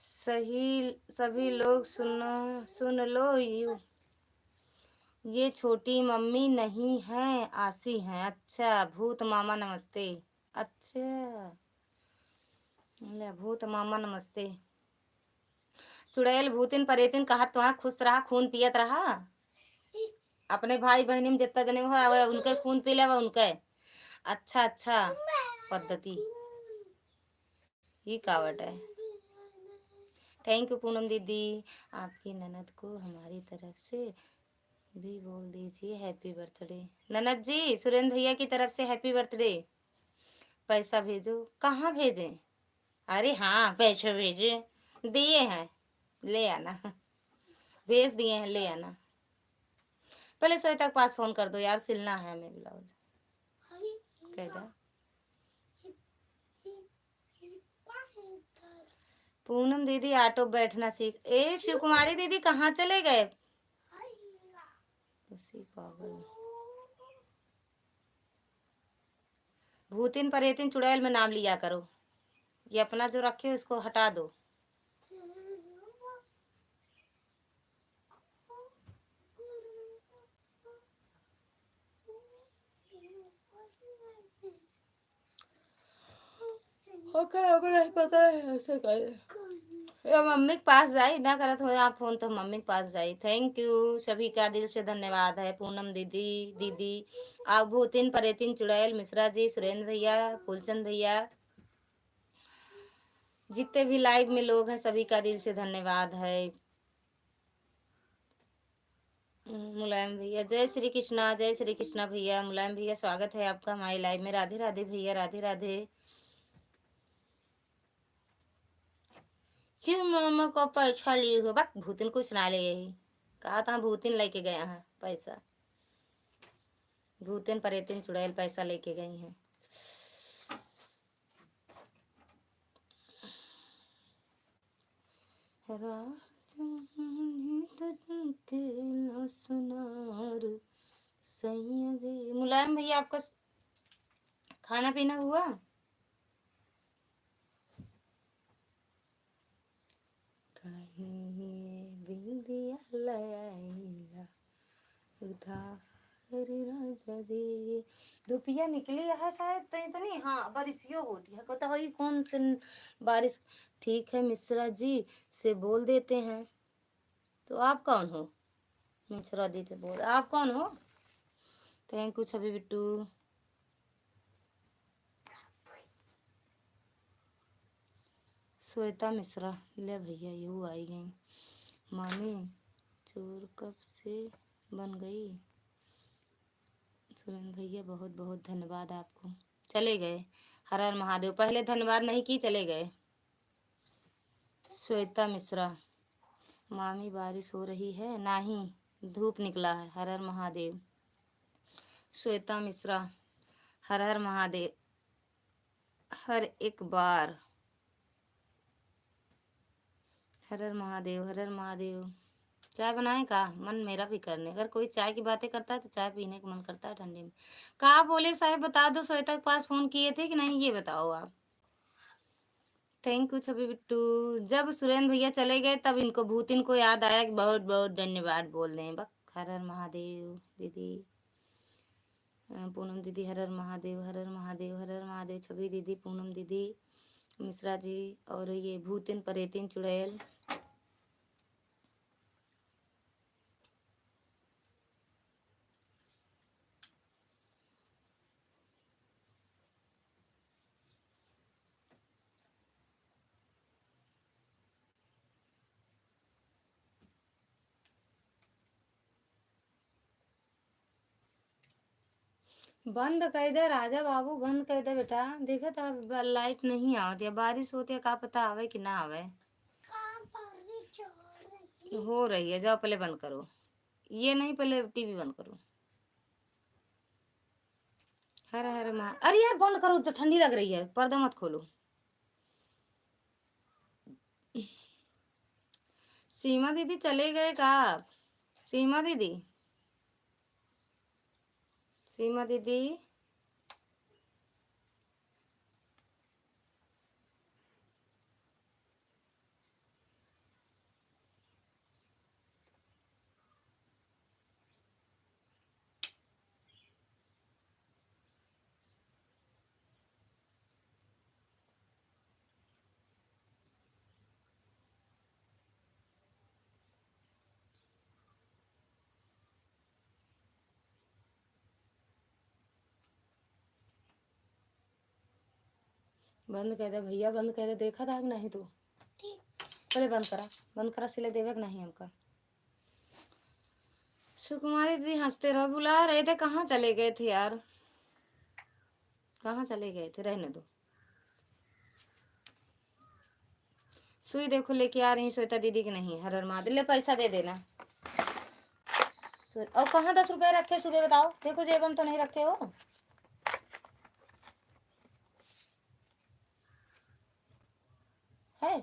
सभी लोग सुन लो, ये छोटी मम्मी नहीं है, आसी हैं। अच्छा, भूत मामा नमस्ते। अच्छा ले, भूत मामा नमस्ते। चुड़ैल भूतिन परेतिन कहा तो खुश रहा, खून पियत रहा। अपने भाई बहनी में जितना जने हो उनके खून पी ले उनके। अच्छा अच्छा पद्धति ये कावट है। थैंक यू पूनम दीदी। आपकी ननद को हमारी तरफ से भी बोल दीजिए हैप्पी बर्थडे। ननद जी सुरेंद्र भैया की तरफ से हैप्पी बर्थडे। पैसा भेजो। कहाँ भेजें? अरे हाँ पैसे भेजे, दिए हैं, ले आना। भेज दिए हैं, ले आना। पहले सोए तक पास फोन कर दो यार, सिलना है हमें ब्लाउज। कह दो पूनम दीदी ऑटो बैठना सीख। ए शिव कुमारी दीदी कहाँ चले गए? पागल भूतिन परेतिन चुड़ैल में नाम लिया करो। ये अपना जो रखे उसको हटा दो। नहीं पता है ऐसे करे। मम्मी के पास जाई ना करत हो आप फोन तो मम्मी के पास जाई। थैंक यू, सभी का दिल से धन्यवाद है। पूनम दीदी आप भूतिन परेतिन चुड़ैल, मिश्रा जी, सुरेंद्र भैया, फूलचंद भैया, जितने भी लाइव में लोग हैं सभी का दिल से धन्यवाद है। मुलायम भैया जय श्री कृष्णा, जय श्री कृष्णा भैया। मुलायम भैया स्वागत है आपका हमारे लाइव में। राधे राधे भैया, राधे राधे। क्यों मामा को पैसा लिए हो? बक भूतिन को सुना ले, यही कहा था भूतिन लेके गया है पैसा। भूतिन परेतिन चुड़ैल पैसा लेके गई हैं। राह जानी तुझके न सुनार सैया जी। मुलायम भैया आपका खाना पीना हुआ? कहीं बिंदिया लयाला उधार राजा दे। धुपिया निकली है शायद, तो नहीं, हाँ बारिशियो होती है, कहता है कौन सी बारिश। ठीक है मिश्रा जी से बोल देते हैं। तो आप कौन हो? मिश्रा दी से बोल, आप कौन हो? Thank you Chhavi Bittu. श्वेता मिश्रा, ले भैया यू आई गई। मामी चोर कब से बन गई? सुरेंद्र भैया बहुत बहुत धन्यवाद आपको। चले गए, हर हर महादेव। पहले धन्यवाद नहीं की, चले गए। श्वेता मिश्रा, मामी बारिश हो रही है? नहीं, धूप निकला है। हर हर महादेव। श्वेता मिश्रा, हर हर महादेव। हर एक बार हर हर महादेव, हर हर महादेव। चाय बनाए का मन मेरा भी करने, अगर कोई चाय की बातें करता है तो चाय पीने का मन करता है ठंडे में। कहा बोले साहब बता दो, श्वेता के पास फोन किए थे कि नहीं, ये बताओ आप। Thank you Chhavi Bittu. जब सुरेंद्र भैया चले गए तब इनको भूतिन को याद आया कि बहुत बहुत धन्यवाद बोल दें। बक हर हर महादेव दीदी। पूनम दीदी हर हर महादेव, हर हर महादेव, हर हर महादेव। छवि दीदी, पूनम दीदी, मिश्रा जी, और ये भूतिन परेतिन चुड़ैल। बंद कर दे राजा बाबू, बंद कर दे बेटा। देखा था लाइट नहीं आवती है, बारिश होती है, का पता आवे कि ना आवे। हो रही है, जाओ पहले बंद करो। ये नहीं, पहले टीवी बंद करो। हर हर महा, अरे यार बंद करो, तो ठंडी लग रही है, पर्दा मत खोलो। सीमा दीदी चले गए का आप? सीमा दीदी, सीमा दीदी। बंद कर दे भैया, बंद कर दे। देखा था कि नहीं तू? पहले बंद करा, बंद करा, सिले देवे कि नहीं हमका। सुकुमारी जी हंसते रहो, बुला रहे थे, कहाँ चले गए थे यार, कहाँ चले गए थे? रहने दो। सुई देखो लेके आ रही श्वेता दीदी की नहीं। हर हर महादेव। ले पैसा दे देना। और कहाँ 10 रुपए रखे सुबह बताओ, देखो जेब में तो नहीं रखे हो। है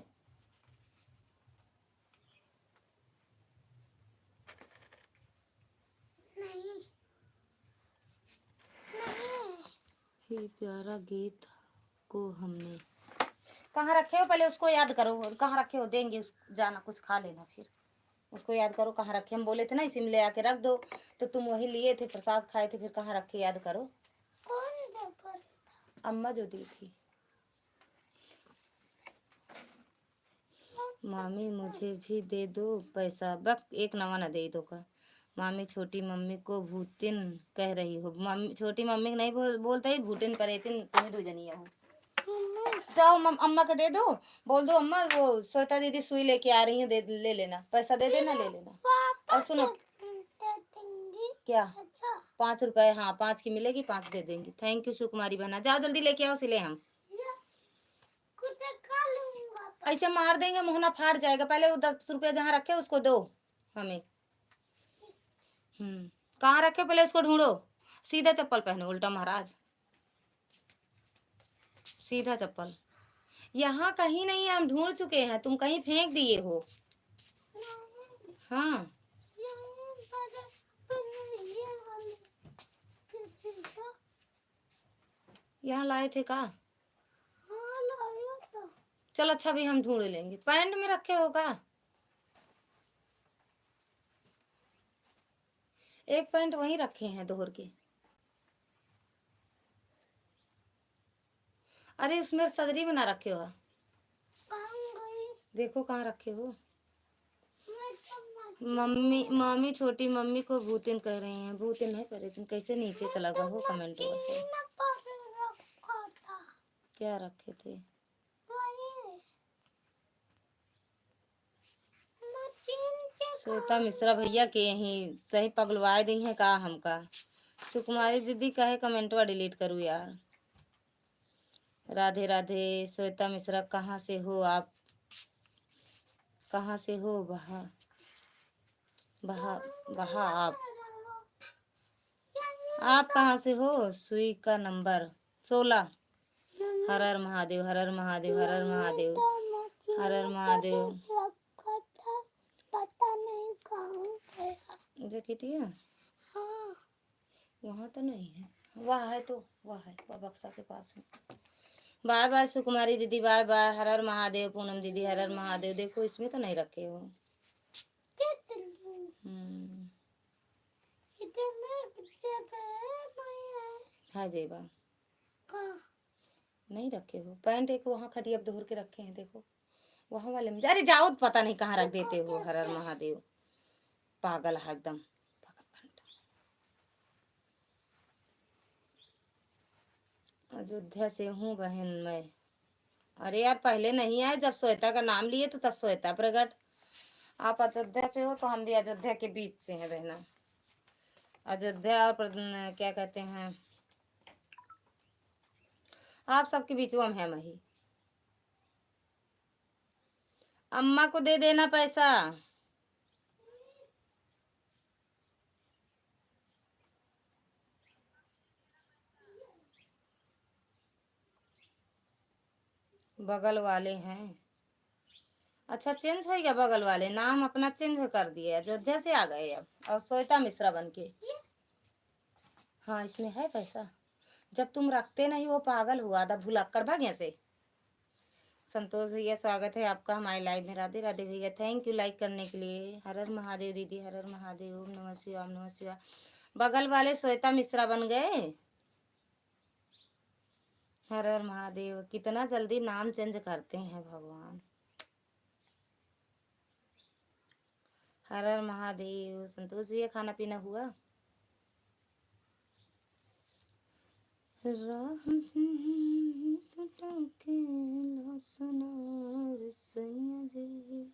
नहीं, नहीं। प्यारा गीत को हमने कहाँ रखे हो, पहले उसको याद करो। और कहाँ रखे हो, देंगे जाना कुछ खा लेना, फिर उसको याद करो कहाँ रखे। हम बोले थे ना इसी में ले आके रख दो, तो तुम वही लिए थे, प्रसाद खाए थे, फिर कहाँ रखे याद करो। कौन? अम्मा जो दी थी। मामी मुझे भी दे दो पैसा। बक एक नवा न दे दो का। मामी छोटी मम्मी को भूतिन कह रही हो। मम्मी छोटी मम्मी नहीं बोलते ही भूतिन परेतिन, तुम्हें दो जनिया हो। जाओ अम्मा को दे दो, बोल दो अम्मा वो श्वेता दीदी सुई लेके आ रही है, दे ले लेना, पैसा दे देना, ले लेना। और सुनो क्या, 5 रुपए, हाँ 5 की मिलेगी, 5 दे देंगी। थैंक यू सुकुमारी बहना, जाओ जल्दी लेके आओ, सिले हम। ऐसे मार देंगे, मुहना फाड़ जाएगा। पहले वो 10 रुपया जहाँ रखे उसको दो हमें। कहाँ रखे पहले उसको ढूंढो। सीधा चप्पल पहनो, उल्टा महाराज, सीधा चप्पल। यहाँ कहीं नहीं है, हम ढूंढ चुके हैं, तुम कहीं फेंक दिए हो। हाँ यहाँ लाए थे का? चल अच्छा भी हम ढूंढ लेंगे। पैंट में रखे होगा, एक पैंट वहीं रखे हैं दोहर के। अरे उसमें सदरी बना रखे हो, देखो कहाँ रखे हो। मम्मी मम्मी छोटी मम्मी को भूतिन कह रही हैं। भूतिन है करे तुम कैसे नीचे चला गया हो कमेंट से। क्या रखे थे? श्वेता मिश्रा भैया के यहीं सही पगलवाए दी है का हमका। सुकुमारी दीदी कहे कमेंटवा डिलीट करूँ यार। राधे राधे। श्वेता मिश्रा कहाँ से हो आप? कहाँ से हो? बहा बहा बहा आप कहाँ से हो? सुई का नंबर 16। हर हर महादेव, हर हर महादेव, हर हर महादेव, हर हर महादेव। जैकेटिया वहाँ तो नहीं है, वहाँ है तो वहाँ है, वह बक्सा के पास में। बाय बाय सुकुमारी दीदी, बाय बाय। हर हर महादेव। पूनम दीदी हर हर महादेव। देखो इसमें तो नहीं रखे हो। हाँ जेबा नहीं रखे हो। पैंट एक वहाँ खटिया पे धोर के रखे हैं, देखो वहाँ वाले में। अरे जाओ, पता नहीं कहाँ रख देते हो। हर हर महादेव, पागल है एकदम। अयोध्या से हूँ बहन मैं। अरे यार पहले नहीं आए, जब श्वेता का नाम लिए तो तब श्वेता प्रगट। आप अयोध्या से हो तो हम भी अयोध्या के बीच से हैं बहना। अयोध्या और क्या कहते हैं, आप सबके बीच में है मही। अम्मा को दे देना पैसा। बगल वाले हैं। अच्छा चेंज हो गया, बगल वाले नाम अपना चेंज कर दिए, अयोध्या से आ गए अब, और श्वेता मिश्रा बन के। हाँ इसमें है पैसा, जब तुम रखते नहीं वो पागल हुआ था, भुलक्कड़ भाग्य से। संतोष भैया स्वागत है आपका हमारे लाइव में। राधे राधे भैया, थैंक यू लाइक करने के लिए। हर हर महादेव दीदी, हर हर महादेव। ओम नमः शिवाय, ओम नमः शिवाय। बगल वाले श्वेता मिश्रा बन गए। हर हर महादेव। कितना जल्दी नाम चेंज करते हैं भगवान। हर हर महादेव। संतोष भैया खाना पीना हुआ? राह जहीं टटके लसनार सैया जी।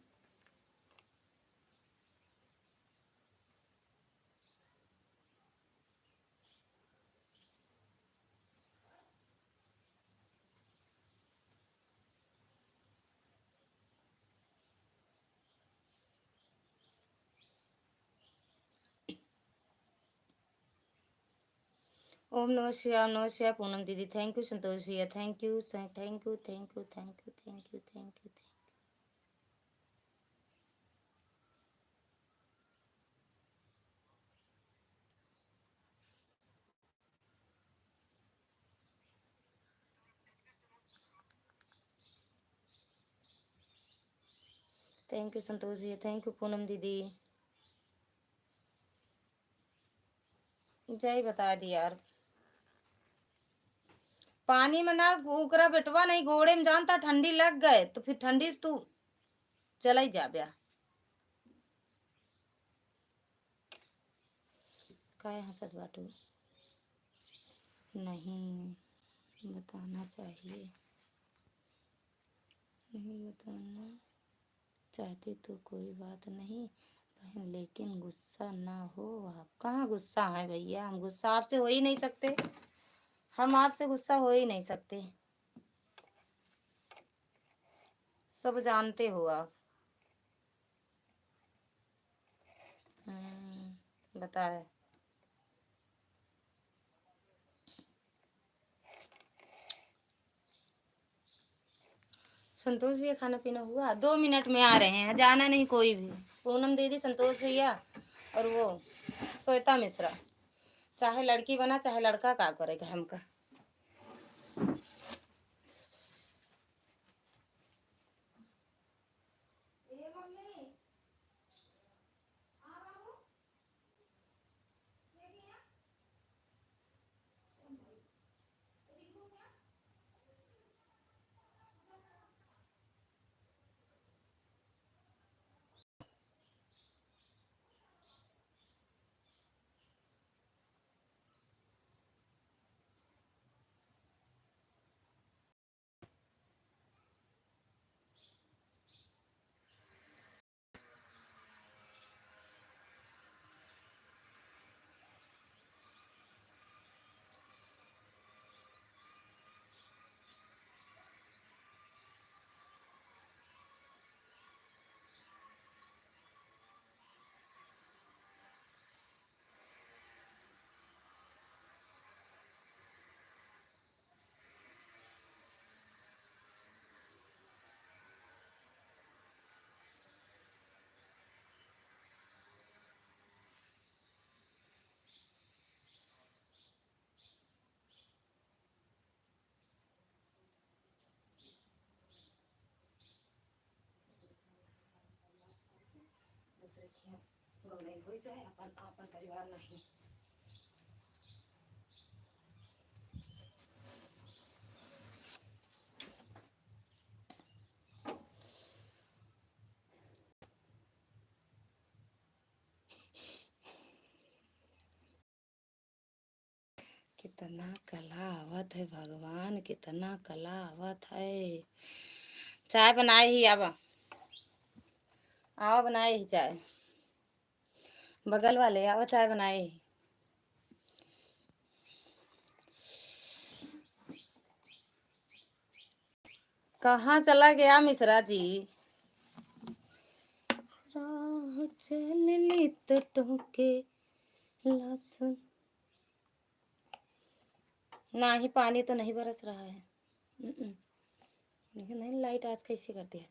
ओम नमः शिवाय, ओम नमः शिवाय। पूनम दीदी थैंक यू। संतोष भैया thank you, thank you thank you thank you thank you thank you. Thank you Santosh भैया, थैंक यू पूनम दीदी। जय बता दी यार, पानी में ना उकरा बेटवा नहीं, घोड़े में जानता ठंडी लग गए तो फिर ठंडी से तू चला ही जा ब्या। काय हंसत बाटू? नहीं बताना चाहिए, नहीं बताना चाहते तो कोई बात नहीं बहन, लेकिन गुस्सा ना हो आप। कहाँ गुस्सा है भैया, हम गुस्सा आपसे हो ही नहीं सकते, हम आपसे गुस्सा हो ही नहीं सकते, सब जानते हो आप। बता है। संतोष भैया खाना पीना हुआ? 2 मिनट में आ रहे हैं, जाना नहीं कोई भी। पूनम दीदी, संतोष भैया और वो श्वेता मिश्रा। चाहे लड़की बना चाहे लड़का, का करेगा हमका। दूसरे की गौड़ाई हो जाए, अपन परिवार नहीं। कितना कला आवत है भगवान, कितना कला आवत है। चाय बनाए ही, अब आओ बनाए ही चाय। बगल वाले आओ चाय बनाए ही। कहाँ चला गया मिश्रा जी? राह चल ली तो टोके लहसुन। ना ही पानी तो नहीं बरस रहा है। लेकिन नहीं, लाइट आज कैसे कर दिया।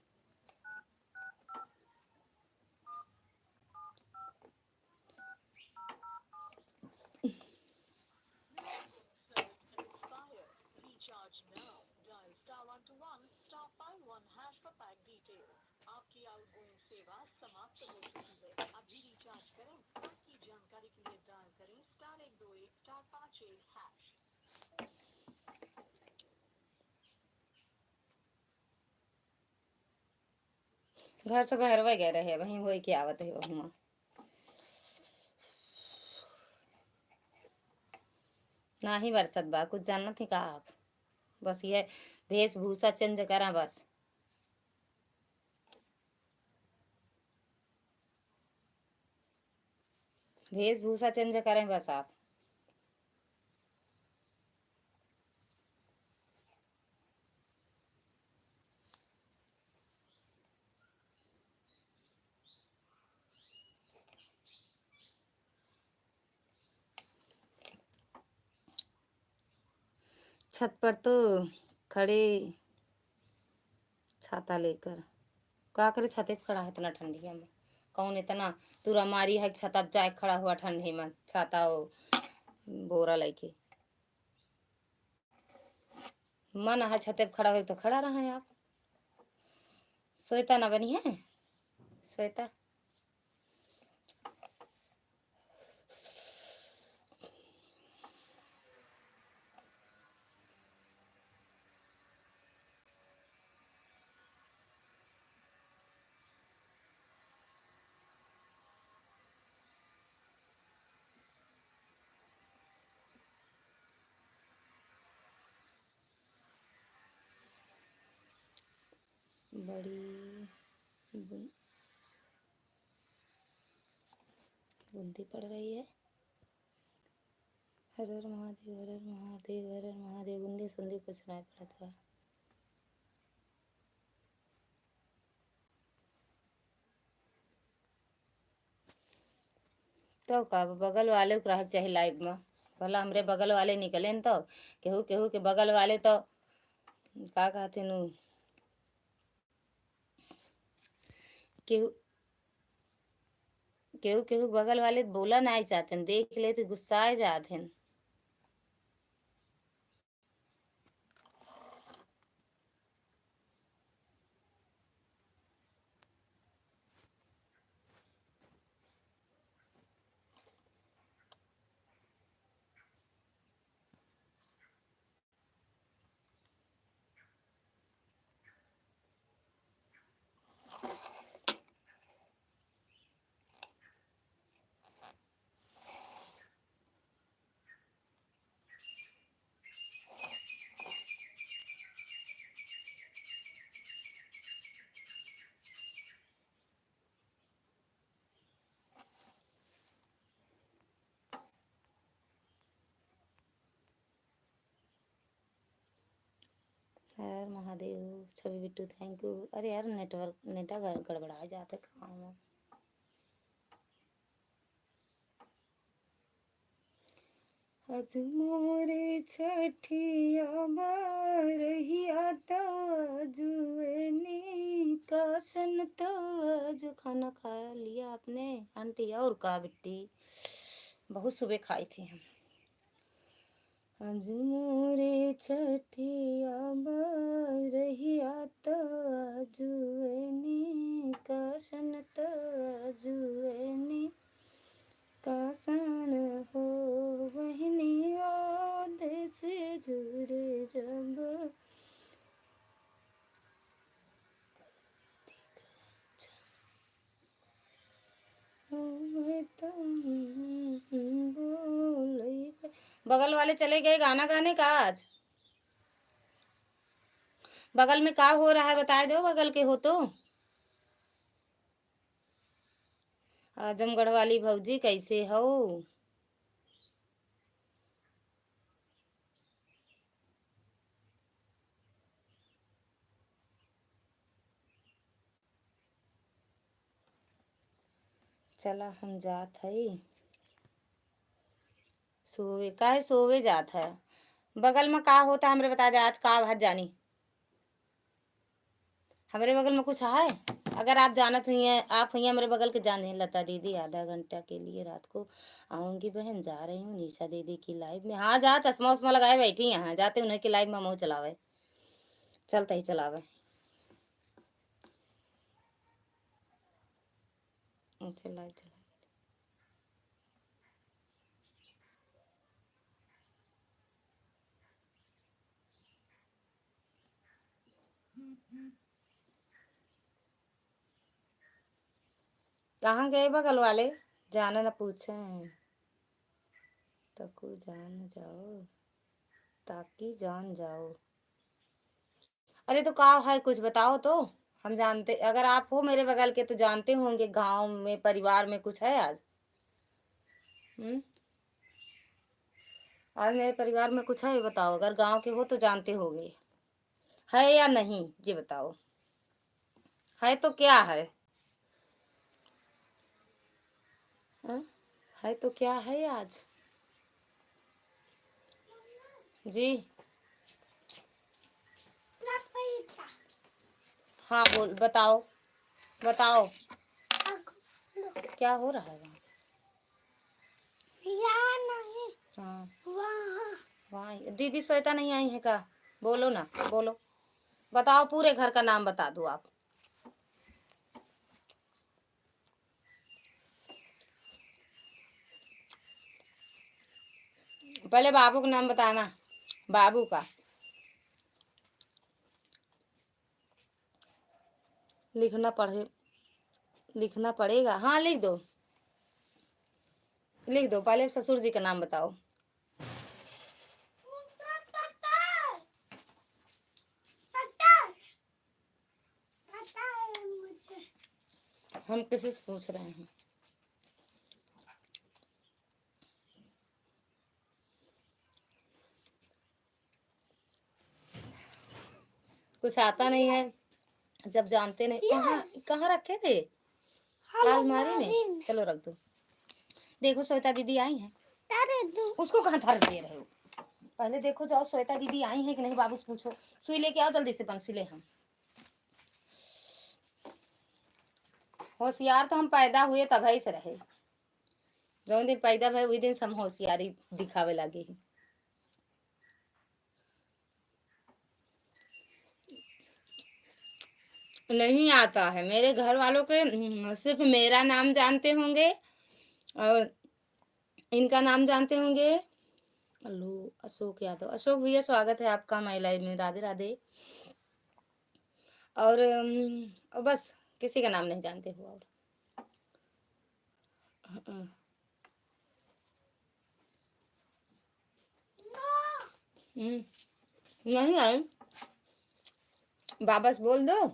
घर से बहरवा गए रहे, वहीं हो के आवत है वहाँ। ना ही बरसत बा, कुछ जानना थी का आप? बस ये वेशभूषा चेंज करा बस। वेशभूषा चेंज करें बस आप। छत पर तो खड़े छाता लेकर, का करे छते पे खड़ा है इतना ठंडी में? कौन इतना तुरा मारी है छत अब जाए खड़ा हुआ ठंडी में, छाता हो बोरा लेके। मन है छते पे खड़ा हो तो खड़ा रहा है आप। श्वेता ना बनी है? श्वेता बड़ी बूंदी पड़ रही है। हर हर महादेव, हर हर महादेव, हर हर महादेव। बूंदी सुंदी कुछ नहीं पड़ा था। तो का बगल वाले को रह चाहे लाइव में, भला हमरे बगल वाले निकले न तो केहू केहू के बगल वाले तो का कहते नु केहू केहू केहू बगल वाले बोला नहीं चाहते, देख ले तो गुस्साए जाते हैं। हर महादेव। Chhavi Bittu thank you. अरे यार नेटवर्क नेटा गड़बड़ा जाते काम में। अज मोरे छठिया बारहिया जुएनी कासन तो जो खाना खा लिया आपने आंटी? और का बिट्टी बहुत सुबह खाई थी हम। आज मोरे छठिया बारहिया जुएनी कासन तो जुएनी कासन हो बहनी देश जुरे जब बगल वाले चले गए गाना गाने का। आज बगल में का हो रहा है बता दो, बगल के हो तो। आजमगढ़ वाली भौजी कैसे हो? चला हम जात है सोवे, काहे सोवे जात है। बगल में का होता हमरे बता दे, आज का भात जानी हमारे बगल में कुछ है? अगर आप जानत हुई हैं, आप हुई हैं मेरे बगल के जान हैं लता दीदी, आधा घंटा के लिए रात को आऊंगी बहन, जा रही हूँ निशा दीदी की लाइव में। हाँ जा, चश्मा उश्मा लगाए बैठी यहाँ, जाते उन्हें की लाइव में मुँह चलावे, चलता ही चलावे। चला चला कहाँ गए बगल वाले? जाना न पूछे तको जान जाओ ताकि जान जाओ। अरे तो का है कुछ बताओ तो, हम जानते। अगर आप हो मेरे बगल के तो जानते होंगे, गांव में परिवार में कुछ है आज। आज मेरे परिवार में कुछ है ये बताओ, अगर गांव के हो तो जानते होंगे, है या नहीं ये बताओ। है तो क्या है? हा? है तो क्या है आज जी? हाँ बोल, बताओ बताओ क्या हो रहा है वहाँ? हाँ वहाँ दीदी श्वेता नहीं आई है का? बोलो ना बोलो, बताओ पूरे घर का नाम बता दो आप। पहले बाबू का नाम बताना, बाबू का। लिखना पड़ेगा। हाँ लिख दो, लिख दो। पहले ससुर जी का नाम बताओ। हम किसी से पूछ रहे हैं? कुछ आता नहीं है जब जानते नहीं। कहाँ कहाँ रखे थे? अलमारी में, चलो रख दो। देखो श्वेता दीदी आई हैं, उसको कहाँ थार दे रहे हो? पहले देखो जाओ श्वेता दीदी आई हैं कि नहीं, बाबू से पूछो। सुई लेके आओ जल्दी से, बंसी ले हम। होशियार तो हम पैदा हुए तभी से रहे। जो दिन पैदा भय वही दिन से हम होशियारी दिखावे लगे। नहीं आता है मेरे घर वालों के, सिर्फ मेरा नाम जानते होंगे और इनका नाम जानते होंगे। हेलो अशोक यादव, अशोक भैया स्वागत है आपका माय लाइफ में, राधे राधे। और बस किसी का नाम नहीं जानते हो। और नहीं आए। वापस बोल दो,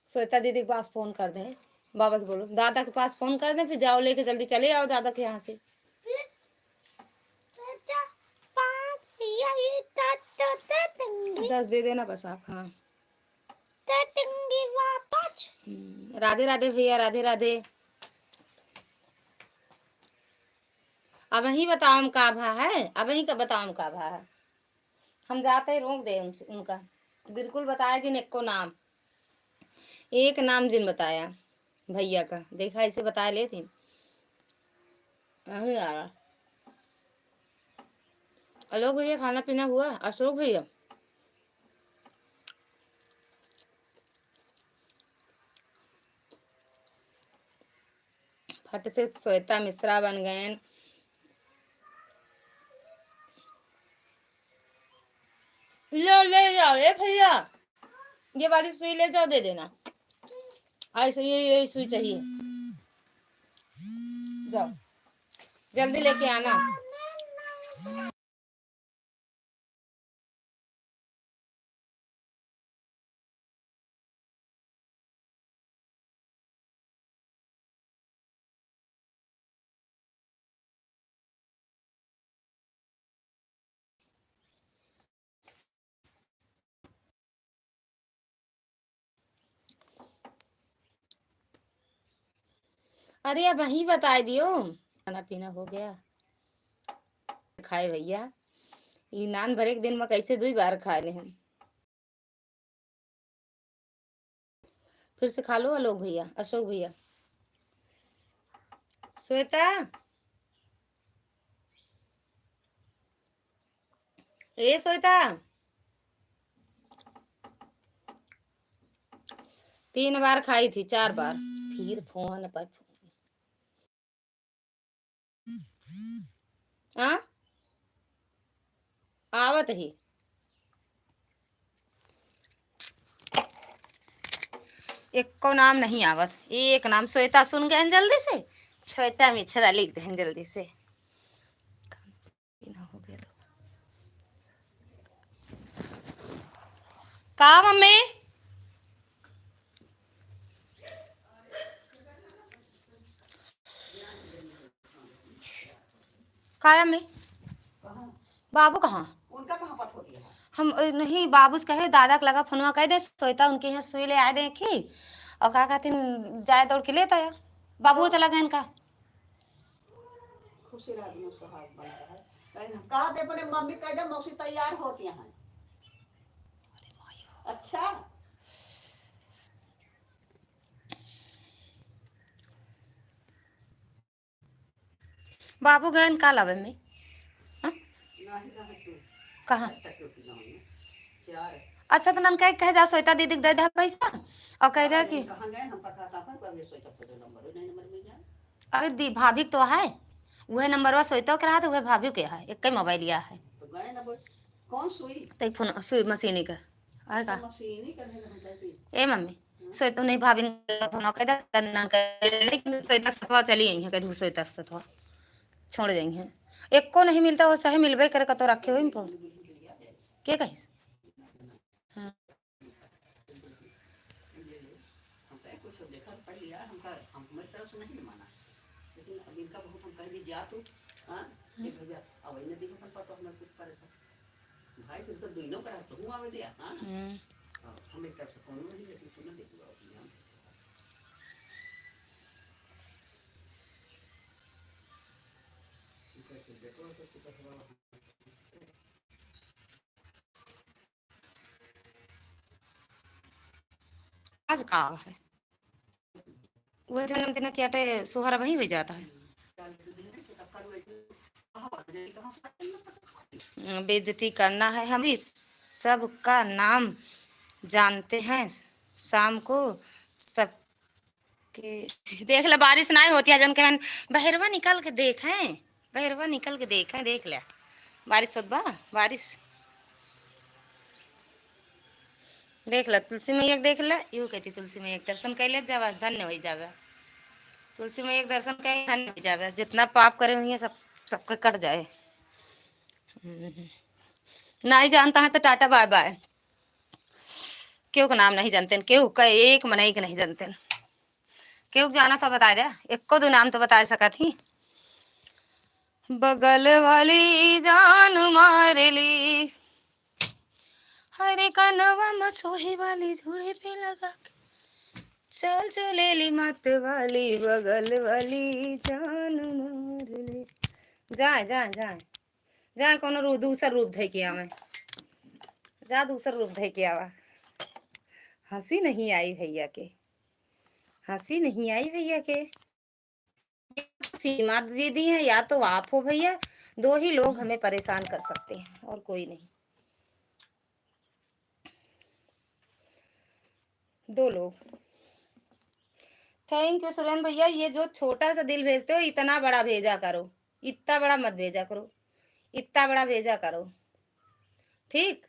श्वेता दीदी के पास फोन कर दे। वापस बोलो दादा के पास फोन कर दे, फिर जाओ लेके जल्दी चले आओ दादा के यहाँ से। 10 दे देना बस आप। हाँ राधे राधे भैया, राधे राधे। अब ही बताओ हम का भा है, अब ही का बताओ हम का भा है। हम जाते ही रोक दे उनका बिल्कुल बताया जिन एक को नाम, एक नाम जिन बताया भैया का, देखा इसे बता लेती। नहीं आ रहा। आलोक भैया खाना पीना हुआ? अशोक भैया फट से श्वेता मिश्रा बन गए। ले जाओ ये भैया, ये वाली सुई ले जाओ, दे देना। ऐसे ये सुई चाहिए, जाओ जल्दी लेके आना। अरे अब वही बता दियो। खाना पीना हो गया? खाए भैया, ये नान भरे के दिन में कैसे 2 बार खा ले हम। फिर से खा लो आलोक भैया, अशोक भैया। श्वेता ए श्वेता, 3 बार खाई थी, 4 बार। फिर फोन पर हाँ आवत ही। एक को नाम नहीं आवत, एक नाम श्वेता सुन गए जल्दी से, छोटा मिछरा लिख दे जल्दी से। हो गया तो का मम्मी? का मम्मी? बाबू कहाँ? उनका कहाँ पर हो गया? हम नहीं, बाबू से कहे दादा के लगा फोनवा कह दे श्वेता उनके यहाँ सुई ले आए देखी, और का कहती जाए दौड़ के लेता है। बाबू चला गया इनका। खुशी रात में सुहाग बन रहा है। कहा दे अपने मम्मी कह दे मौसी तैयार होती हैं। अच्छा बाबू गए का लावे में? कहाँ? अच्छा तो नन कह जा श्वेता दीदी दे दे पैसा और कह दे कि अरे दी भाभी तो है, वह नंबरवा श्वेता के रहा था, वह भाभी के है, एक ही मोबाइल लिया है। कौन सुई? तो फोन सुई मशीनी का आएगा। ए मम्मी श्वेता नहीं भाभी ने फोन कह दे नन कह, लेकिन श्वेता सतवा चली आई है, कह श्वेता सतवा छोड़ गई हैं। एक को नहीं मिलता, वो चाहे मिलबे करे तो रखे हुए फोन के कही। हाँ आज का है वो जन्म दिन क्या सोहरा वही हो जाता है। बेइज्जती करना है, हम भी सबका नाम जानते हैं। शाम को सब के देख ले, बारिश नहीं होती है जन कहन बहरवा निकल के देखें, बहरवा निकल के देखें, देख ले बारिश होत बा, बारिश देख ल तुलसी मैया के देख ले, यूँ कहती तुलसी मैया के दर्शन कैले जावा धन्य हो जावे, तुलसी मैया के दर्शन कैले धन्य हो जावे, जितना पाप करे हुए सब सबका कट जाए। नहीं जानता है तो टाटा बाय बाय। क्यों का नाम नहीं जानते, क्यों का एक मनई के नहीं जानते, क्यों जाना सब बता दे, एक को दो नाम तो बता सका थी। बगल वाली जान मार ली, हरे कनवा मसोही वाली झूले पे लगा, चल चले ली मत वाली, बगल वाली जान मार ली। जाए जाए जाए जाए, कोनो रूप दूसरा रूप धै के आवे, जा दूसरा रूप धै के आवा। हंसी नहीं आई भैया के, हंसी नहीं आई भैया के। सीमा दीदी है या तो आप हो भैया, दो ही लोग हमें परेशान कर सकते हैं और कोई नहीं, दो लोग। थैंक यू सुरेंद्र भैया, ये जो छोटा सा दिल भेजते हो इतना बड़ा भेजा करो, इतना बड़ा मत भेजा करो, इतना बड़ा भेजा करो, ठीक।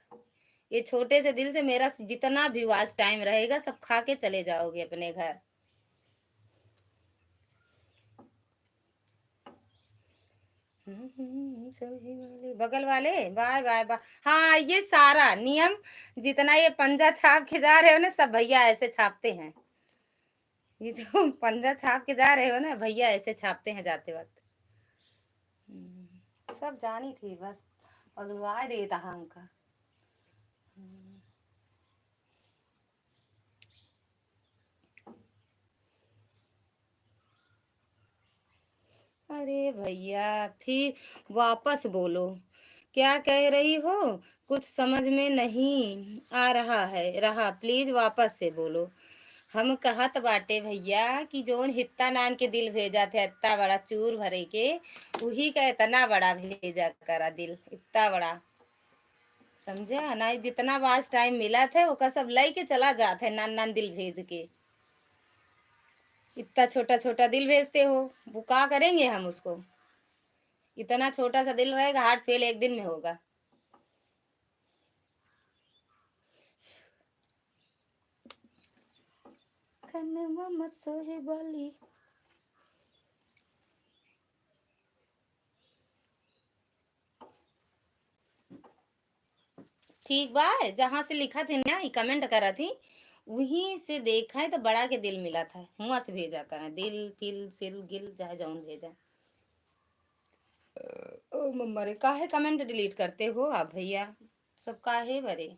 ये छोटे से दिल से मेरा जितना भी वाच टाइम रहेगा सब खा के चले जाओगे अपने घर। सही वाले बगल वाले बाय बाय बाय। हाँ ये सारा नियम जितना ये पंजा छाप के जा रहे हो ना, सब भैया ऐसे छापते हैं, ये जो पंजा छाप के जा रहे हो ना भैया ऐसे छापते हैं जाते वक्त। सब जानी थी बस अगुआ देता हमका। अरे भैया फिर वापस बोलो, क्या कह रही हो, कुछ समझ में नहीं आ रहा है रहा, प्लीज वापस से बोलो। हम कहत बाटे भैया कि जोन हित्ता नान के दिल भेजा थे इतना बड़ा चूर भरे के, वही का इतना बड़ा भेजा करा दिल, इतना बड़ा समझा ना, जितना बास टाइम मिला था वो सब लाई के चला जाते है, नान नान दिल भेज के, इतना छोटा छोटा दिल भेजते हो, वो क्या करेंगे हम उसको, इतना छोटा सा दिल रहेगा, हार्ट फेल एक दिन में होगा। कन्नवा मसोहे वाली ठीक बा, जहां से लिखा थी ना कमेंट करा थी वहीं से देखा है तो बड़ा के दिल मिला था, हुआ से भेजा करा दिल फिल सिल गिल चाहे जौन भेजा। ओ मम्मा रे काहे कमेंट डिलीट करते हो आप भैया, सब काहे बरे,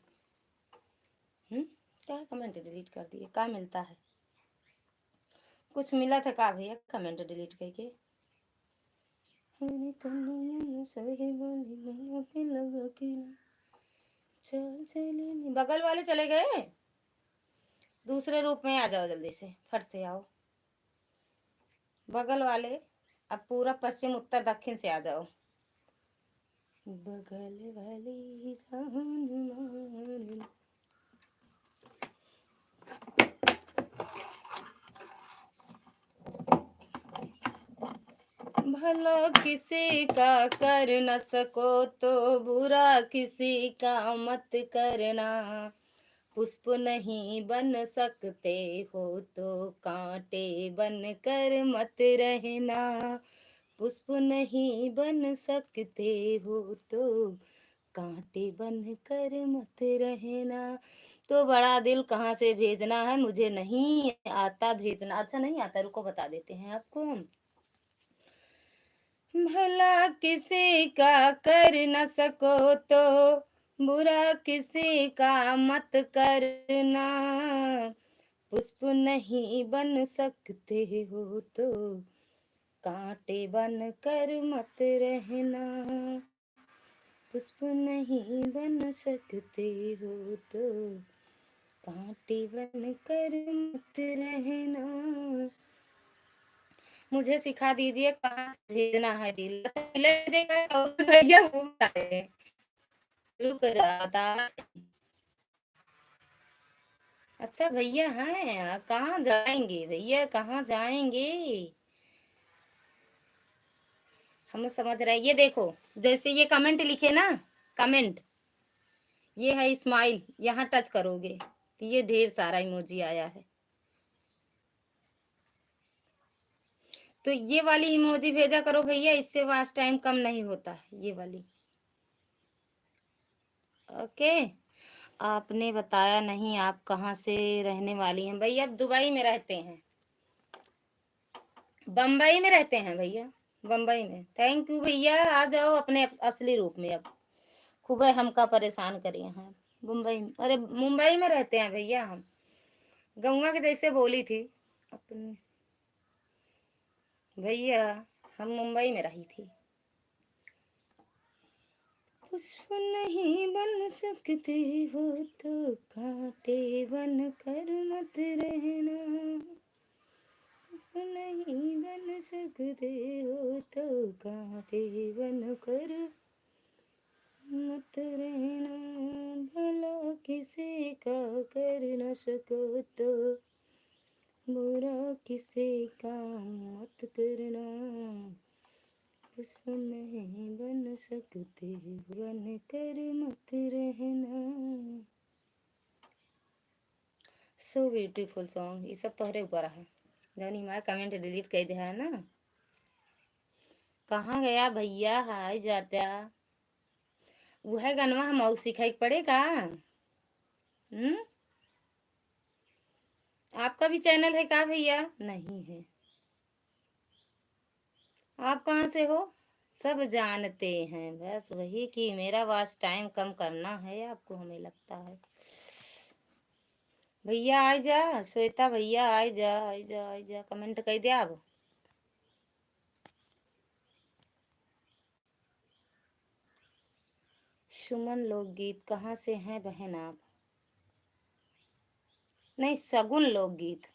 क्या कमेंट डिलीट कर दिए, क्या मिलता है, कुछ मिला था का भैया कमेंट डिलीट करके। चल चले बगल वाले चले गए, दूसरे रूप में आ जाओ, जल्दी से फट से आओ बगल वाले, अब पूरा पश्चिम उत्तर दक्षिण से आ जाओ। बगल वाली जान भला किसी का कर न सको तो बुरा किसी का मत करना, पुष्प नहीं बन सकते हो तो कांटे बन कर मत रहना, पुष्प नहीं बन सकते हो तो कांटे बन कर मत रहना। तो बड़ा दिल कहाँ से भेजना है, मुझे नहीं आता भेजना, अच्छा नहीं आता, रुको बता देते हैं आपको हम। भला किसी का कर न सको तो बुरा किसी का मत करना, पुष्प नहीं बन सकते हो तो कांटे बन कर मत रहना, पुष्प नहीं बन सकते हो तो कांटे बन कर मत रहना, मुझे सिखा दीजिए कहाँ से भेजना है दिल। भेजेगा और भैया वो बताए। रुक जाता। अच्छा भैया हैं, कहाँ जाएंगे भैया, कहाँ जाएंगे? हम समझ रहे हैं। ये देखो, जैसे ये कमेंट लिखे ना, कमेंट, ये है स्माइल, यहाँ टच करोगे तो ये ढेर सारा इमोजी आया है। तो ये वाली इमोजी भेजा करो भैया, इससे वास्ट टाइम कम नहीं होता है, ये वाली। ओके। आपने बताया नहीं आप कहाँ से रहने वाली हैं। भैया आप दुबई में रहते हैं, बम्बई में रहते हैं भैया, बम्बई में। थैंक यू भैया, आ जाओ अपने असली रूप में अब। खूब हमका परेशान करिए हैं। मुंबई में, अरे मुंबई में रहते हैं भैया हम। गंगा के जैसे बोली थी अपने भैया, हम मुंबई में रही थी। पुष्प नहीं बन सकते हो तो कांटे बन कर मत रहना। पुष्प नहीं बन सकते हो तो कांटे बन कर मत रहना। भला किसी का कर न सको तो बुरा किसी का मत करना। पुष्प नहीं बन सकते बन कर मत रहना। So beautiful song. ये सब तोहरे ऊपर है। जौन हमारा कमेंट डिलीट कर दिया है ना। कहाँ गया भैया, हाय जाता। वह गनवा हम और सिखाई पड़ेगा। आपका भी चैनल है क्या भैया? नहीं है। आप कहाँ से हो? सब जानते हैं, बस वही कि मेरा वाच टाइम कम करना है आपको, हमें लगता है। भैया आ जा, श्वेता भैया आ जा, आ जा, आ जा, कमेंट कर दिया अब। सुमन लोकगीत कहाँ से हैं बहन आप? नहीं, सगुन लोकगीत।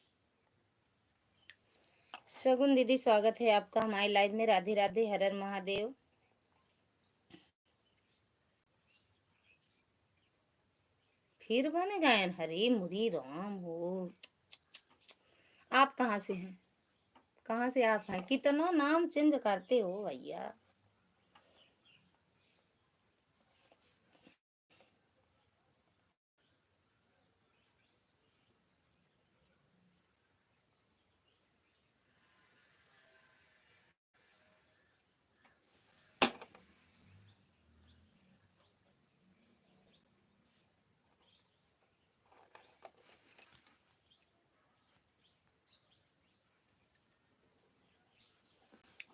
सगुन दीदी स्वागत है आपका हमारी लाइव में। राधे राधे, हर हर महादेव। फिर बन गए, हरी मुरी राम हो। आप कहाँ से हैं? कहाँ से आप हैं? कितना नाम चेंज करते हो भैया।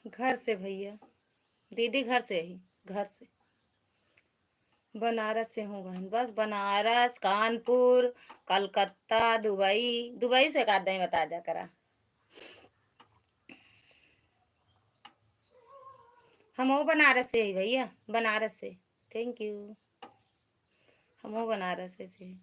घर से भैया, दीदी घर से ही, घर से। बनारस से हूँ बहन, बस बनारस, कानपुर, कलकत्ता, दुबई। दुबई से का दे बता जा करा। हम हो बनारस से ही भैया, बनारस से। Thank you. हम हो बनारस से ही।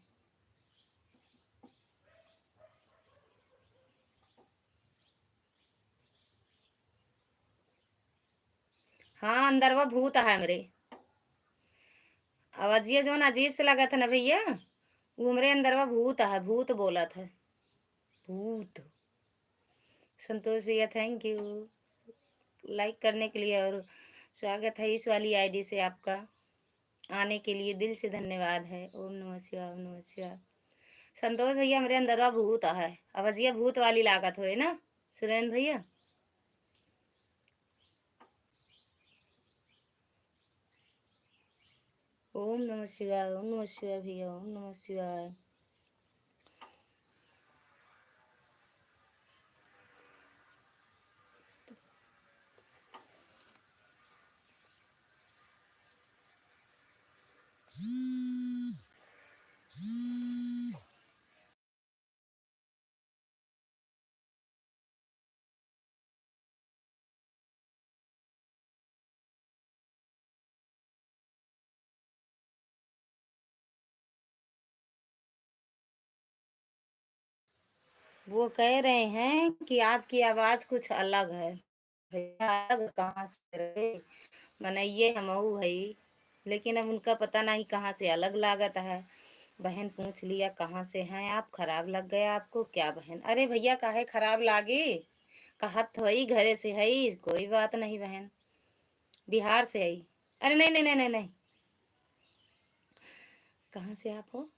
हाँ, अंदर वो भूत है मेरे। आवाजिए जो अजीब से लगा था ना भैया, वो मेरे अंदर वो भूत है, भूत बोला था। भूत। संतोष भैया थैंक यू लाइक करने के लिए, और स्वागत है इस वाली आईडी से आपका। आने के लिए दिल से धन्यवाद है। ओम नमः शिवाय, ओम नमः शिवाय। संतोष भैया मेरे अंदर वो भूत है, आवाजिए भूत वाली लागत हो ना सुरेंद्र भैया। ओम नमः शिवाय, ओम नमः शिवाय भैया, ओम नमः शिवाय। वो कह रहे हैं कि आपकी आवाज कुछ अलग है। भैया अलग कहाँ से रहे, मनइये हमहू हई, लेकिन अब उनका पता नहीं कहाँ से अलग लागत है। बहन पूछ लिया कहाँ से हैं आप, खराब लग गया आपको क्या बहन? अरे भैया काहे खराब लागे, कहत तो हई घरे से हई, कोई बात नहीं बहन, बिहार से हई। अरे नहीं नहीं नहीं नहीं नहीं, कहाँ से आप हो?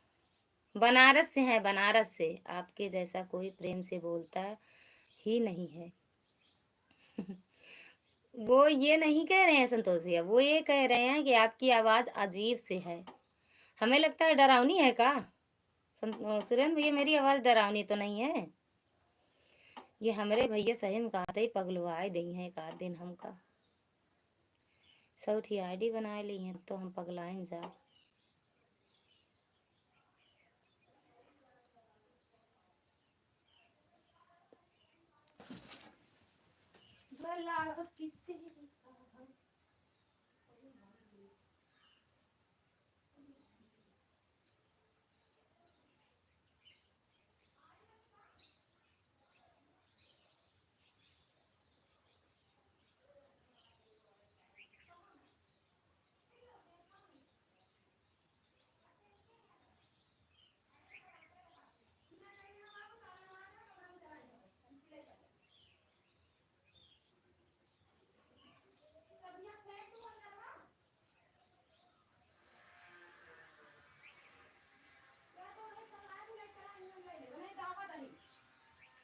बनारस से हैं, बनारस से। आपके जैसा कोई प्रेम से बोलता ही नहीं है। वो ये नहीं कह रहे हैं संतोष भैया, वो ये कह रहे हैं कि आपकी आवाज अजीब से है। हमें लगता है डरावनी है का? सुरेंद्र भैया मेरी आवाज डरावनी तो नहीं है। ये हमारे भैया सही में कहते ही पगलुआए दी हैं एक आध दिन हमका। सौठी आईडी बना ली हैं तो हम पगलाएं जा। भला किसी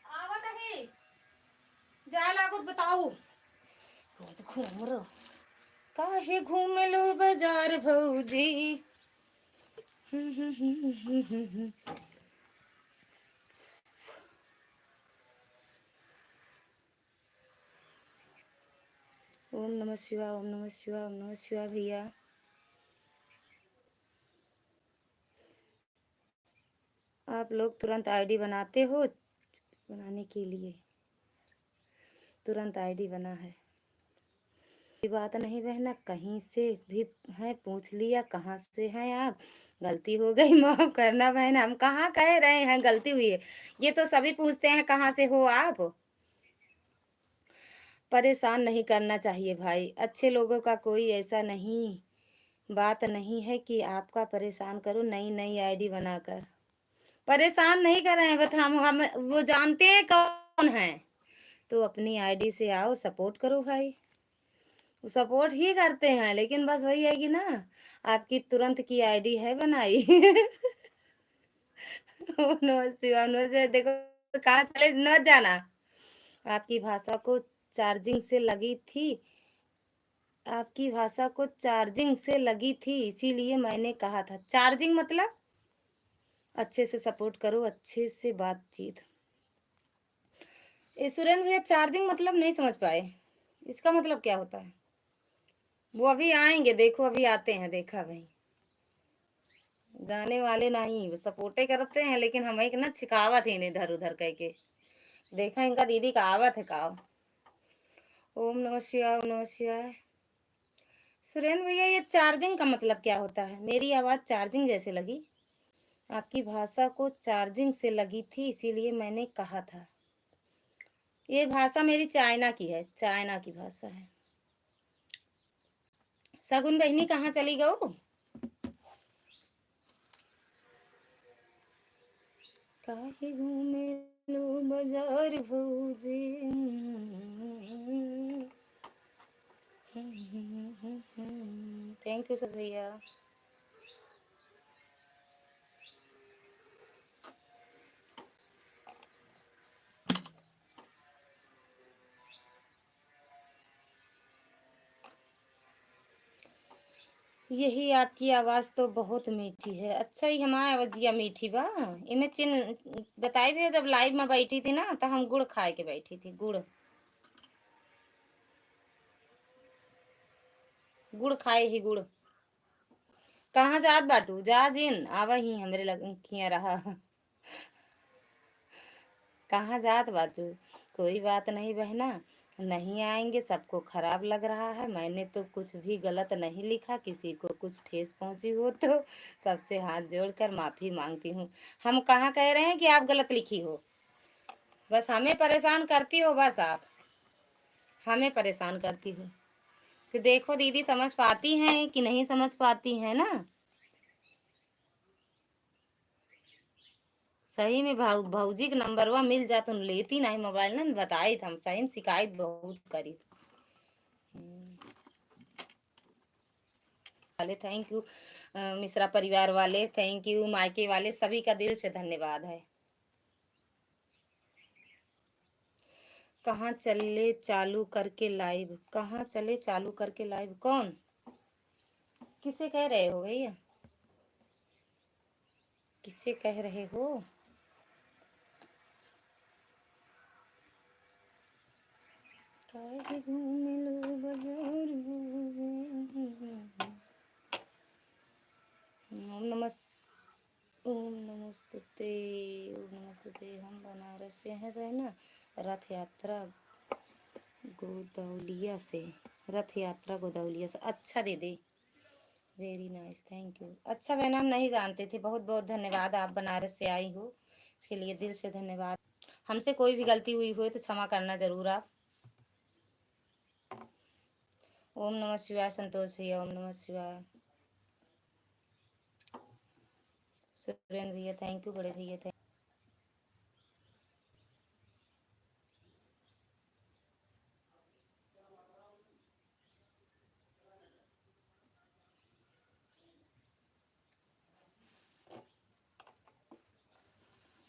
आवत है जाए लागत बताओ। रोज घूम रो काहे घूम लो बाजार भौजी। ओम नमः शिवाय, ओम नमः शिवाय, ओम नमः शिवाय। भैया आप लोग तुरंत आईडी बनाते हो, बनाने के लिए तुरंत आईडी बना है। कोई बात नहीं बहना, कहीं से भी है पूछ लिया कहाँ से हैं आप, गलती हो गई माफ करना बहन, हम कहाँ कह रहे हैं गलती हुई है। ये तो सभी पूछते हैं कहाँ से हो आप। परेशान नहीं करना चाहिए भाई, अच्छे लोगों का कोई ऐसा नहीं बात नहीं है कि आपका परेशान करो नई नई आईडी बनाकर। परेशान नहीं कर रहे हैं, बस हम वो जानते हैं कौन है, तो अपनी आईडी से आओ सपोर्ट करो भाई। वो सपोर्ट ही करते हैं, लेकिन बस वही है कि ना आपकी तुरंत की आईडी है बनाई। नो शिवा नो से देखो कहाँ चले न जाना। आपकी भाषा को चार्जिंग से लगी थी, आपकी भाषा को चार्जिंग से लगी थी इसीलिए मैंने कहा था। चार्जिंग मतलब अच्छे से सपोर्ट करो, अच्छे से बातचीत। ये सुरेंद्र भैया चार्जिंग मतलब नहीं समझ पाए, इसका मतलब क्या होता है? वो अभी आएंगे देखो, अभी आते हैं, देखा भाई जाने वाले नहीं, वो सपोर्टे करते हैं लेकिन हमें एक ना छिकावत है इधर उधर कह के। देखा इनका दीदी का आवत है का। ओम नमः शिवाय, ओम नमः शिवाय। सुरेंद्र भैया ये चार्जिंग का मतलब क्या होता है? मेरी आवाज चार्जिंग जैसे लगी, आपकी भाषा को चार्जिंग से लगी थी इसीलिए मैंने कहा था। ये भाषा मेरी चाइना की है, चाइना की भाषा है। सगुन बहनी कहाँ चली गो? काहे घूमे लो बाजार भौजी। थैंक यू सर भैया। यही आपकी आवाज तो बहुत मीठी है। अच्छा ही हमारी आवाजिया मीठी बा। इमे चिन बताई भी है, जब लाइव में बैठी थी ना तो हम गुड़ खाए के बैठी थी, गुड़ गुड़ खाए ही गुड़। कहाँ जात बाटू जा जिन आवा ही हमरे लग खिया रहा। कहाँ जात बाटू? कोई बात नहीं बहना, नहीं आएंगे, सबको खराब लग रहा है। मैंने तो कुछ भी गलत नहीं लिखा, किसी को कुछ ठेस पहुंची हो तो सबसे हाथ जोड़कर माफी मांगती हूँ। हम कहाँ कह रहे हैं कि आप गलत लिखी हो? बस हमें परेशान करती हो, बस आप हमें परेशान करती हो कि देखो दीदी समझ पाती हैं कि नहीं समझ पाती हैं ना। सही में भौजी के नंबरवा मिल जा तुम लेती नहीं मोबाइल ना, बताई हम सही में शिकायत बहुत करी वाले। थैंक यू मिश्रा परिवार वाले, थैंक यू मायके वाले, सभी का दिल से धन्यवाद है। कहाँ चले चालू करके लाइव, कहाँ चले चालू करके लाइव, कौन किसे कह रहे हो भैया, किसे कह रहे हो? ओम नमस्ते, ओम नमस्ते, ओम नमस्ते। हम बनारस से हैं बहना, रथ यात्रा गोदौलिया से, रथ यात्रा गोदौलिया से। अच्छा दीदी, वेरी नाइस, थैंक यू। अच्छा बहन, हम नहीं जानते थे, बहुत बहुत धन्यवाद, आप बनारस से आई हो इसके लिए दिल से धन्यवाद। हमसे कोई भी गलती हुई हो तो क्षमा करना जरूर आप। ओम नमः शिवाय संतोष भैया, ओम नमः शिवाय। सुरेंद्र भैया थैंक यू, बड़े भैया थैंक।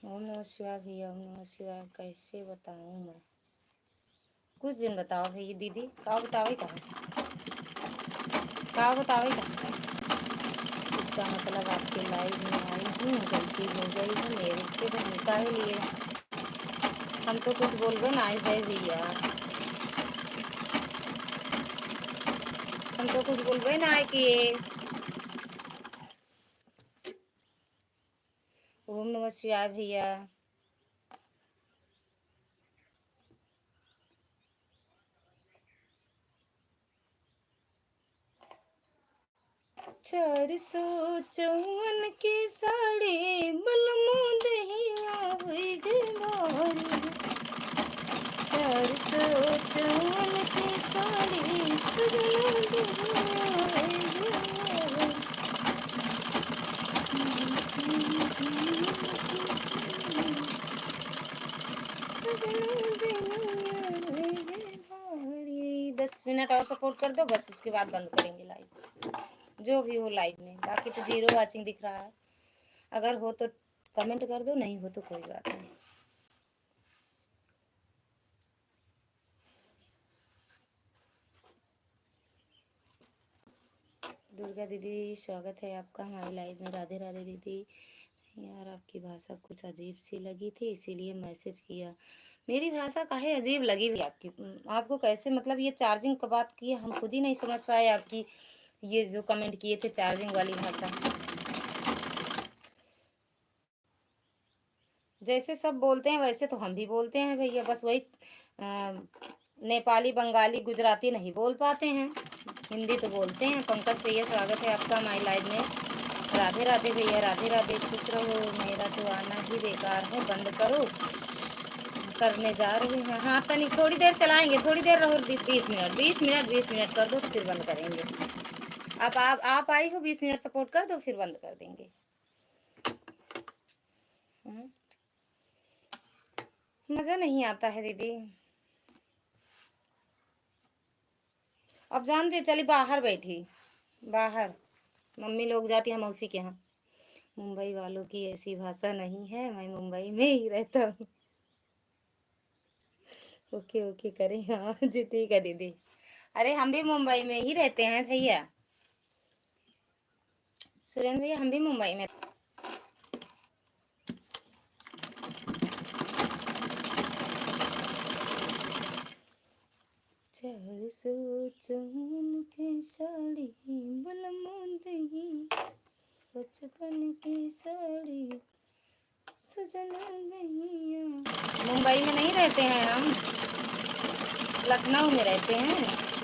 ओम नमः शिवाय भैया, ओम नमः शिवाय। कैसे बताऊं मैं, कुछ दिन बताओ भैया दीदी, का बतावे का बतावे का। इसका मतलब आपके लाइव में आई हूँ, गलती हो गई है मेरे से, बहन का ही लिए हम तो कुछ बोलबे ना है भैया, हम तो कुछ बोलबे ना है कि ओम नमः शिवाय भैया। चार सौ चौवन की साड़ी बलमो दहिया हुई भारी, 454 की साड़ी सजना दहिया हुई भारी। सजना दहिया हुई भारी। 10 मिनट और सपोर्ट कर दो बस, उसके बाद बंद करेंगे लाइव, जो भी हो लाइव में। बाकी तो 0 वाचिंग दिख रहा है, अगर हो तो कमेंट कर दो, नहीं हो तो कोई बात नहीं। दुर्गा दीदी स्वागत है आपका हमारी लाइव में। राधे राधे दीदी। यार आपकी भाषा कुछ अजीब सी लगी थी इसीलिए मैसेज किया। मेरी भाषा काहे अजीब लगी हुई आपकी, आपको कैसे, मतलब ये चार्जिंग का बात की हम खुद ही नहीं समझ पाए आपकी, ये जो कमेंट किए थे चार्जिंग वाली भाषा। जैसे सब बोलते हैं वैसे तो हम भी बोलते हैं भैया, बस वही नेपाली बंगाली गुजराती नहीं बोल पाते हैं, हिंदी तो बोलते हैं। पंकज भैया स्वागत है आपका हमारी लाइव में। राधे राधे भैया, राधे राधे, खुश रहो। मेरा तो आना ही बेकार है, बंद करो, करने जा रही हैं। हाँ तनी थोड़ी देर चलाएंगे, थोड़ी देर रहो, 20 मिनट 20 मिनट 20 मिनट कर दो तो फिर बंद करेंगे। आप आई हो, 20 मिनट सपोर्ट कर दो फिर बंद कर देंगे। मज़ा नहीं आता है दीदी। अब जानते चली बाहर बैठी, बाहर मम्मी लोग जाती है मौसी के यहाँ। मुंबई वालों की ऐसी भाषा नहीं है, मैं मुंबई में ही रहता हूँ। ओके ओके करें, हाँ जी ठीक है दीदी। अरे हम भी मुंबई में ही रहते हैं भैया, सुरेंद्र भैया हम भी मुंबई में। 454 की साड़ी बलमोदही, बचपन की साड़ी सजना दहिया। मुंबई में नहीं रहते हैं हम, लखनऊ में रहते हैं।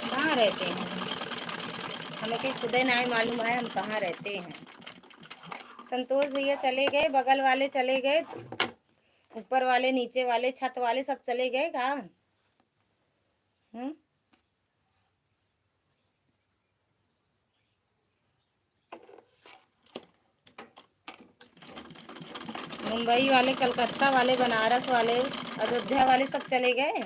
कहाँ रहते हैं हमें के खुदे ना मालूम है हम कहाँ रहते हैं। संतोष भैया चले गए, बगल वाले चले गए, ऊपर वाले, नीचे वाले, छत वाले सब चले गए कहाँ? हम्म। मुंबई वाले, कलकत्ता वाले, बनारस वाले, अयोध्या वाले सब चले गए।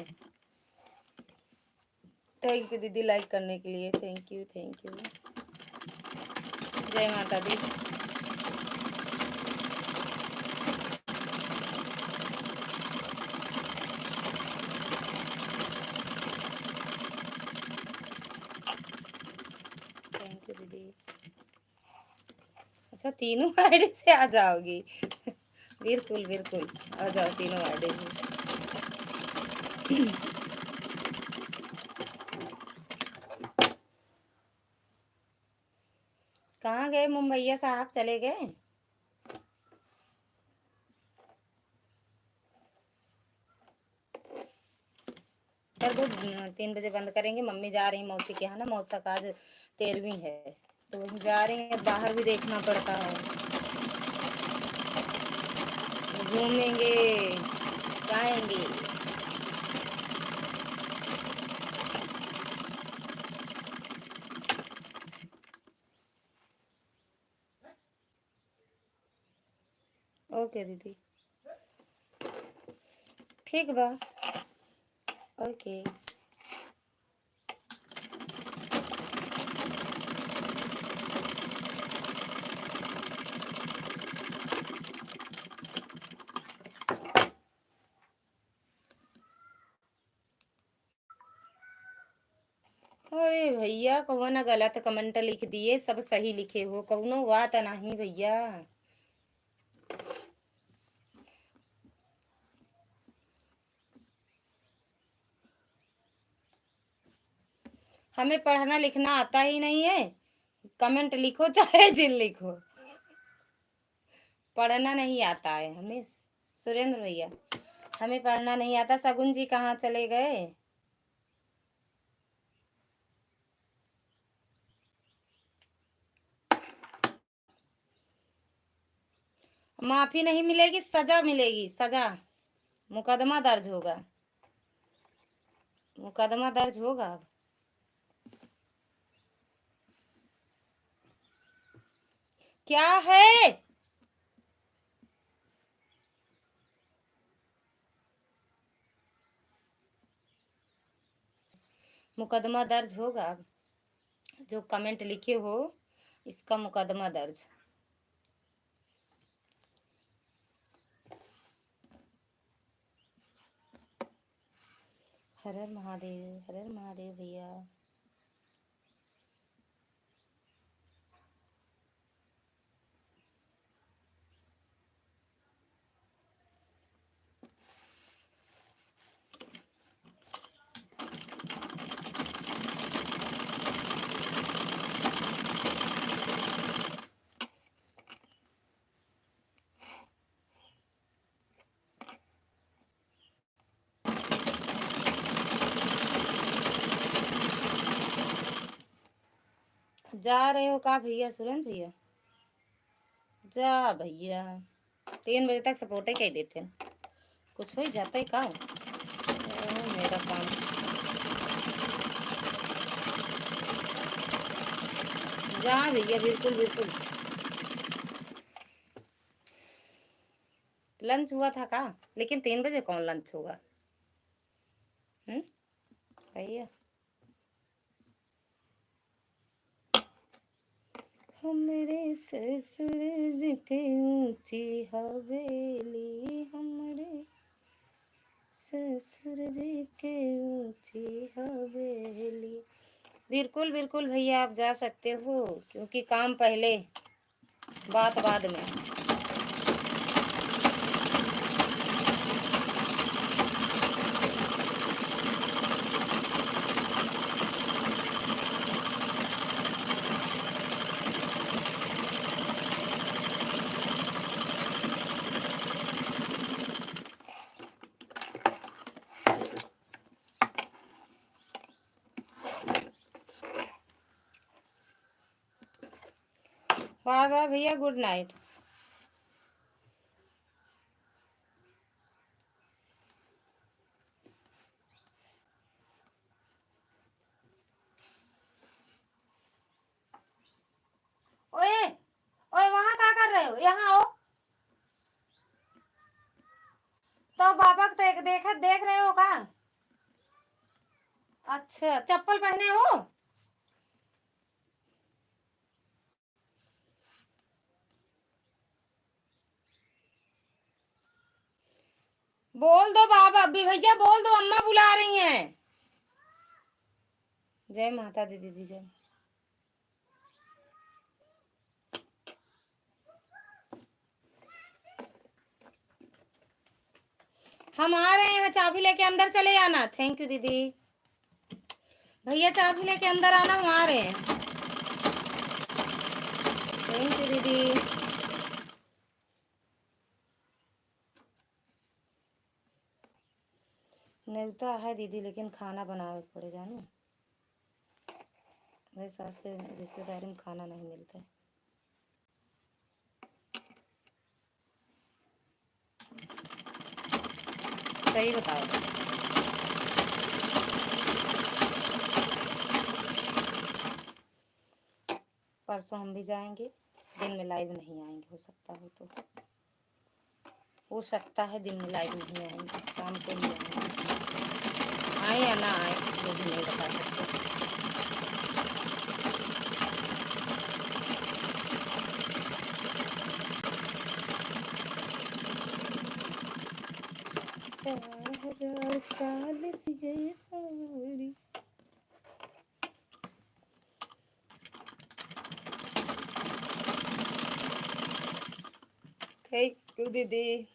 थैंक यू दीदी लाइक करने के लिए, थैंक यू थैंक यू। जय माता दी। थैंक यू दीदी। अच्छा, तीनों आईडी से आ जाओगी? बिल्कुल बिल्कुल, आ जाओ तीनों आईडी से। कहाँ गए मुंबईया साहब, चले गए? कर दो, 3 बजे बंद करेंगे। मम्मी जा रही मौसी के यहाँ ना, मौसा का आज 13वीं है, तो वहीं जा रही है। बाहर भी देखना पड़ता है। घूमेंगे, जाएंगे। ओके दीदी, ठीक बा, ओके। अरे भैया, कौन गलत कमेंट लिख दिए, सब सही लिखे हो, कौनो बात नहीं भैया। हमें पढ़ना लिखना आता ही नहीं है। कमेंट लिखो चाहे जिन लिखो, पढ़ना नहीं आता है हमें। सुरेंद्र भैया, हमें पढ़ना नहीं आता। सगुन जी कहाँ चले गए? माफी नहीं मिलेगी, सजा मिलेगी, सजा। मुकदमा दर्ज होगा, मुकदमा दर्ज होगा। क्या है? मुकदमा दर्ज होगा। जो कमेंट लिखे हो, इसका मुकदमा दर्ज। हर हर महादेव, हर हर महादेव भैया। जा रहे हो का भैया? सुरेंद्र भैया, जा भैया। 3 बजे तक सपोर्ट कह देते हैं, कुछ हो जाता है का? मेरा काम। जा भैया, बिल्कुल बिल्कुल। लंच हुआ था का? लेकिन 3 बजे कौन लंच होगा? भैया, हमरे ससुर जी के ऊंची हवेली, हमरे ससुर जी के ऊंची हवेली। बिल्कुल बिल्कुल भैया, आप जा सकते हो, क्योंकि काम पहले, बात बाद में। वाह वाह भैया, गुड नाइट। यहाँ आओ। तो पापा को देख रहे हो का? अच्छा, चप्पल पहने हो? बोल दो बाबा, अभी भैया बोल दो, अम्मा बुला रही हैं। जय माता दी दीदी, जय। हम आ रहे हैं, चाबी लेके अंदर चले आना। थैंक यू दीदी। भैया चाबी लेके अंदर आना, हम आ रहे हैं। थैंक यू दीदी। मिलता है दीदी, लेकिन खाना बनावे पड़े जानू। मेरे सास के रिश्तेदारी में खाना नहीं मिलता है। सही बताओ। परसों हम भी जाएंगे, दिन में लाइव नहीं आएंगे। हो सकता है दिन में लाइव नहीं आएंगे, शाम को ही आएंगे। आए या ना आए वो भी नहीं बता सकते। थैंक यू दीदी।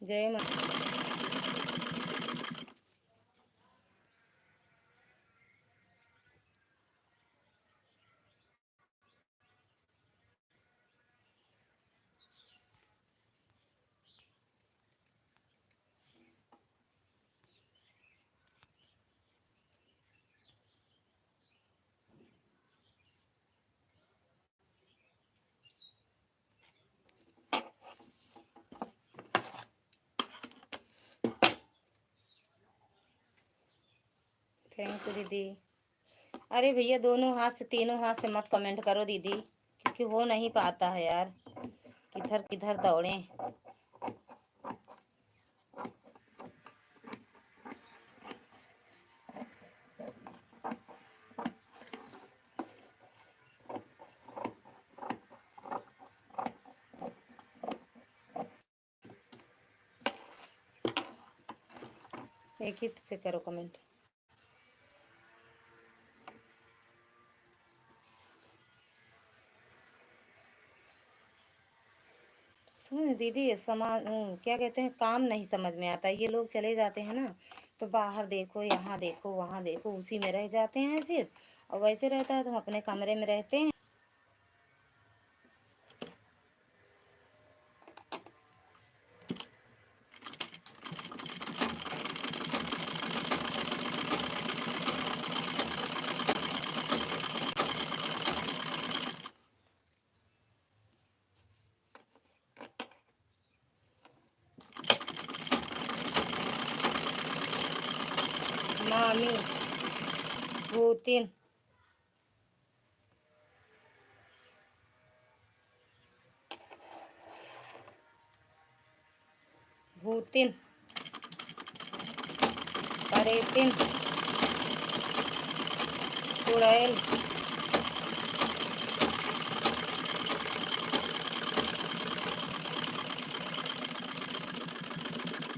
जय माता। थैंक यू दीदी। अरे भैया दोनों हाथ से, तीनों हाथ से मत कमेंट करो दीदी, क्योंकि हो नहीं पाता है यार, किधर किधर दौड़े। एक ही से करो कमेंट। सुनो दीदी, समाज क्या कहते हैं, काम नहीं समझ में आता। ये लोग चले जाते हैं ना, तो बाहर देखो, यहाँ देखो, वहाँ देखो, उसी में रह जाते हैं फिर। और वैसे रहता है तो हम अपने कमरे में रहते हैं। मामी भूतिन, भूतिन, परेतिन, चुड़ैल।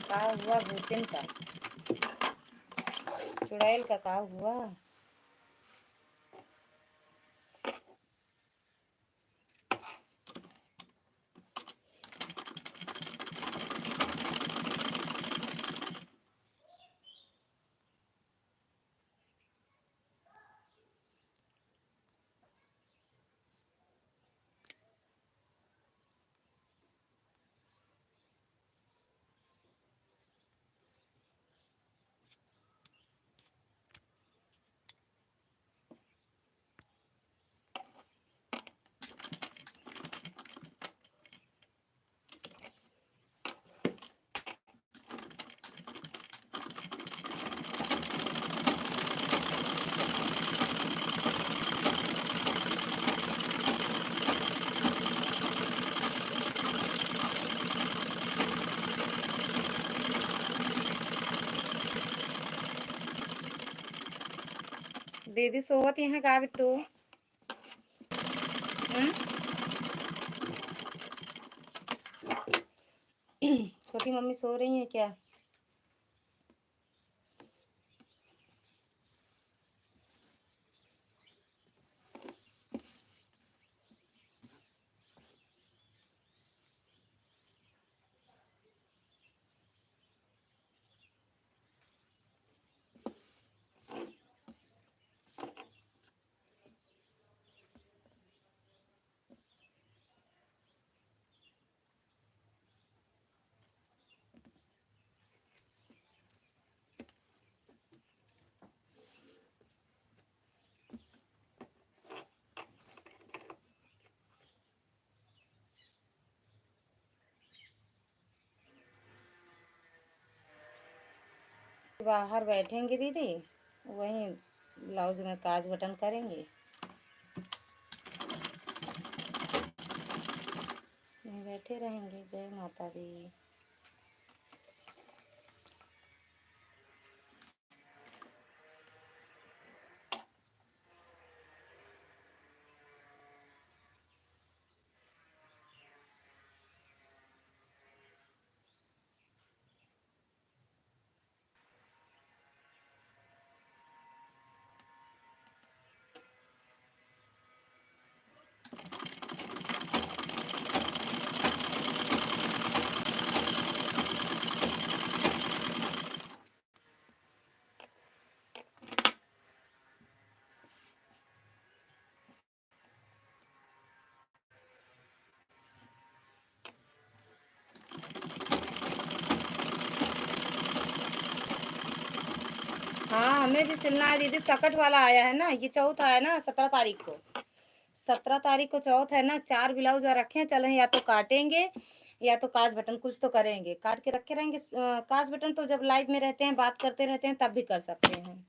का हुआ भूतिन का? चुड़ैल का हुआ? दीदी सोवत यहाँ का बिट्टू। छोटी मम्मी सो रही है क्या? बाहर बैठेंगे दीदी, वहीं ब्लाउज में काज बटन करेंगे, यहीं बैठे रहेंगे। जय माता दी। हाँ हमें भी सिलना है दीदी, सकट वाला आया है ना, ये चौथ है ना 17 तारीख को। 17 तारीख को चौथ है ना, 4 ब्लाउज रखे हैं, चलें या तो काटेंगे या तो काज बटन कुछ तो करेंगे। काट के रखे रहेंगे काज बटन तो जब लाइव में रहते हैं बात करते रहते हैं तब भी कर सकते हैं।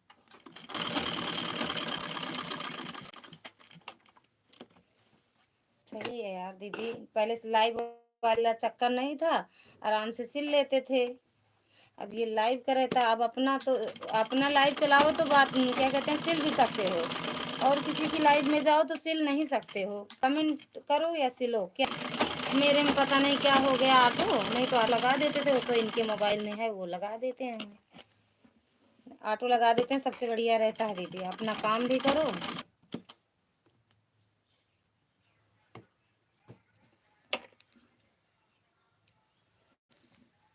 सही है यार दीदी, पहले से लाइव वाला चक्कर नहीं था, आराम से सिल लेते थे। अब ये लाइव का रहता, अब अपना तो अपना लाइव चलाओ तो बात क्या कहते हैं सिल भी सकते हो, और किसी की लाइव में जाओ तो सिल नहीं सकते हो। कमेंट करो या सिलो क्या। मेरे में पता नहीं क्या हो गया, ऑटो नहीं तो लगा देते थे, वो तो इनके मोबाइल में है वो लगा देते हैं, ऑटो लगा देते हैं। सबसे बढ़िया रहता है दीदी, अपना काम भी करो।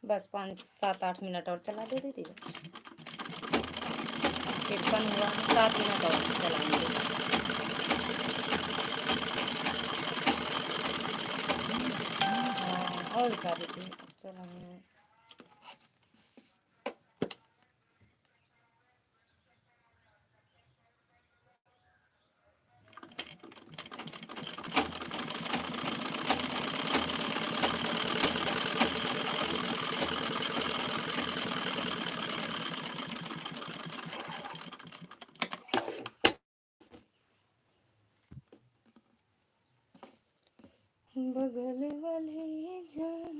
बस 5-7-8 मिनट और चला दो दीदी, बस 53 हुआ, 7 मिनट और चलाएंगे। हाँ और क्या दीदी, चलाएंगे। बगल वाली जान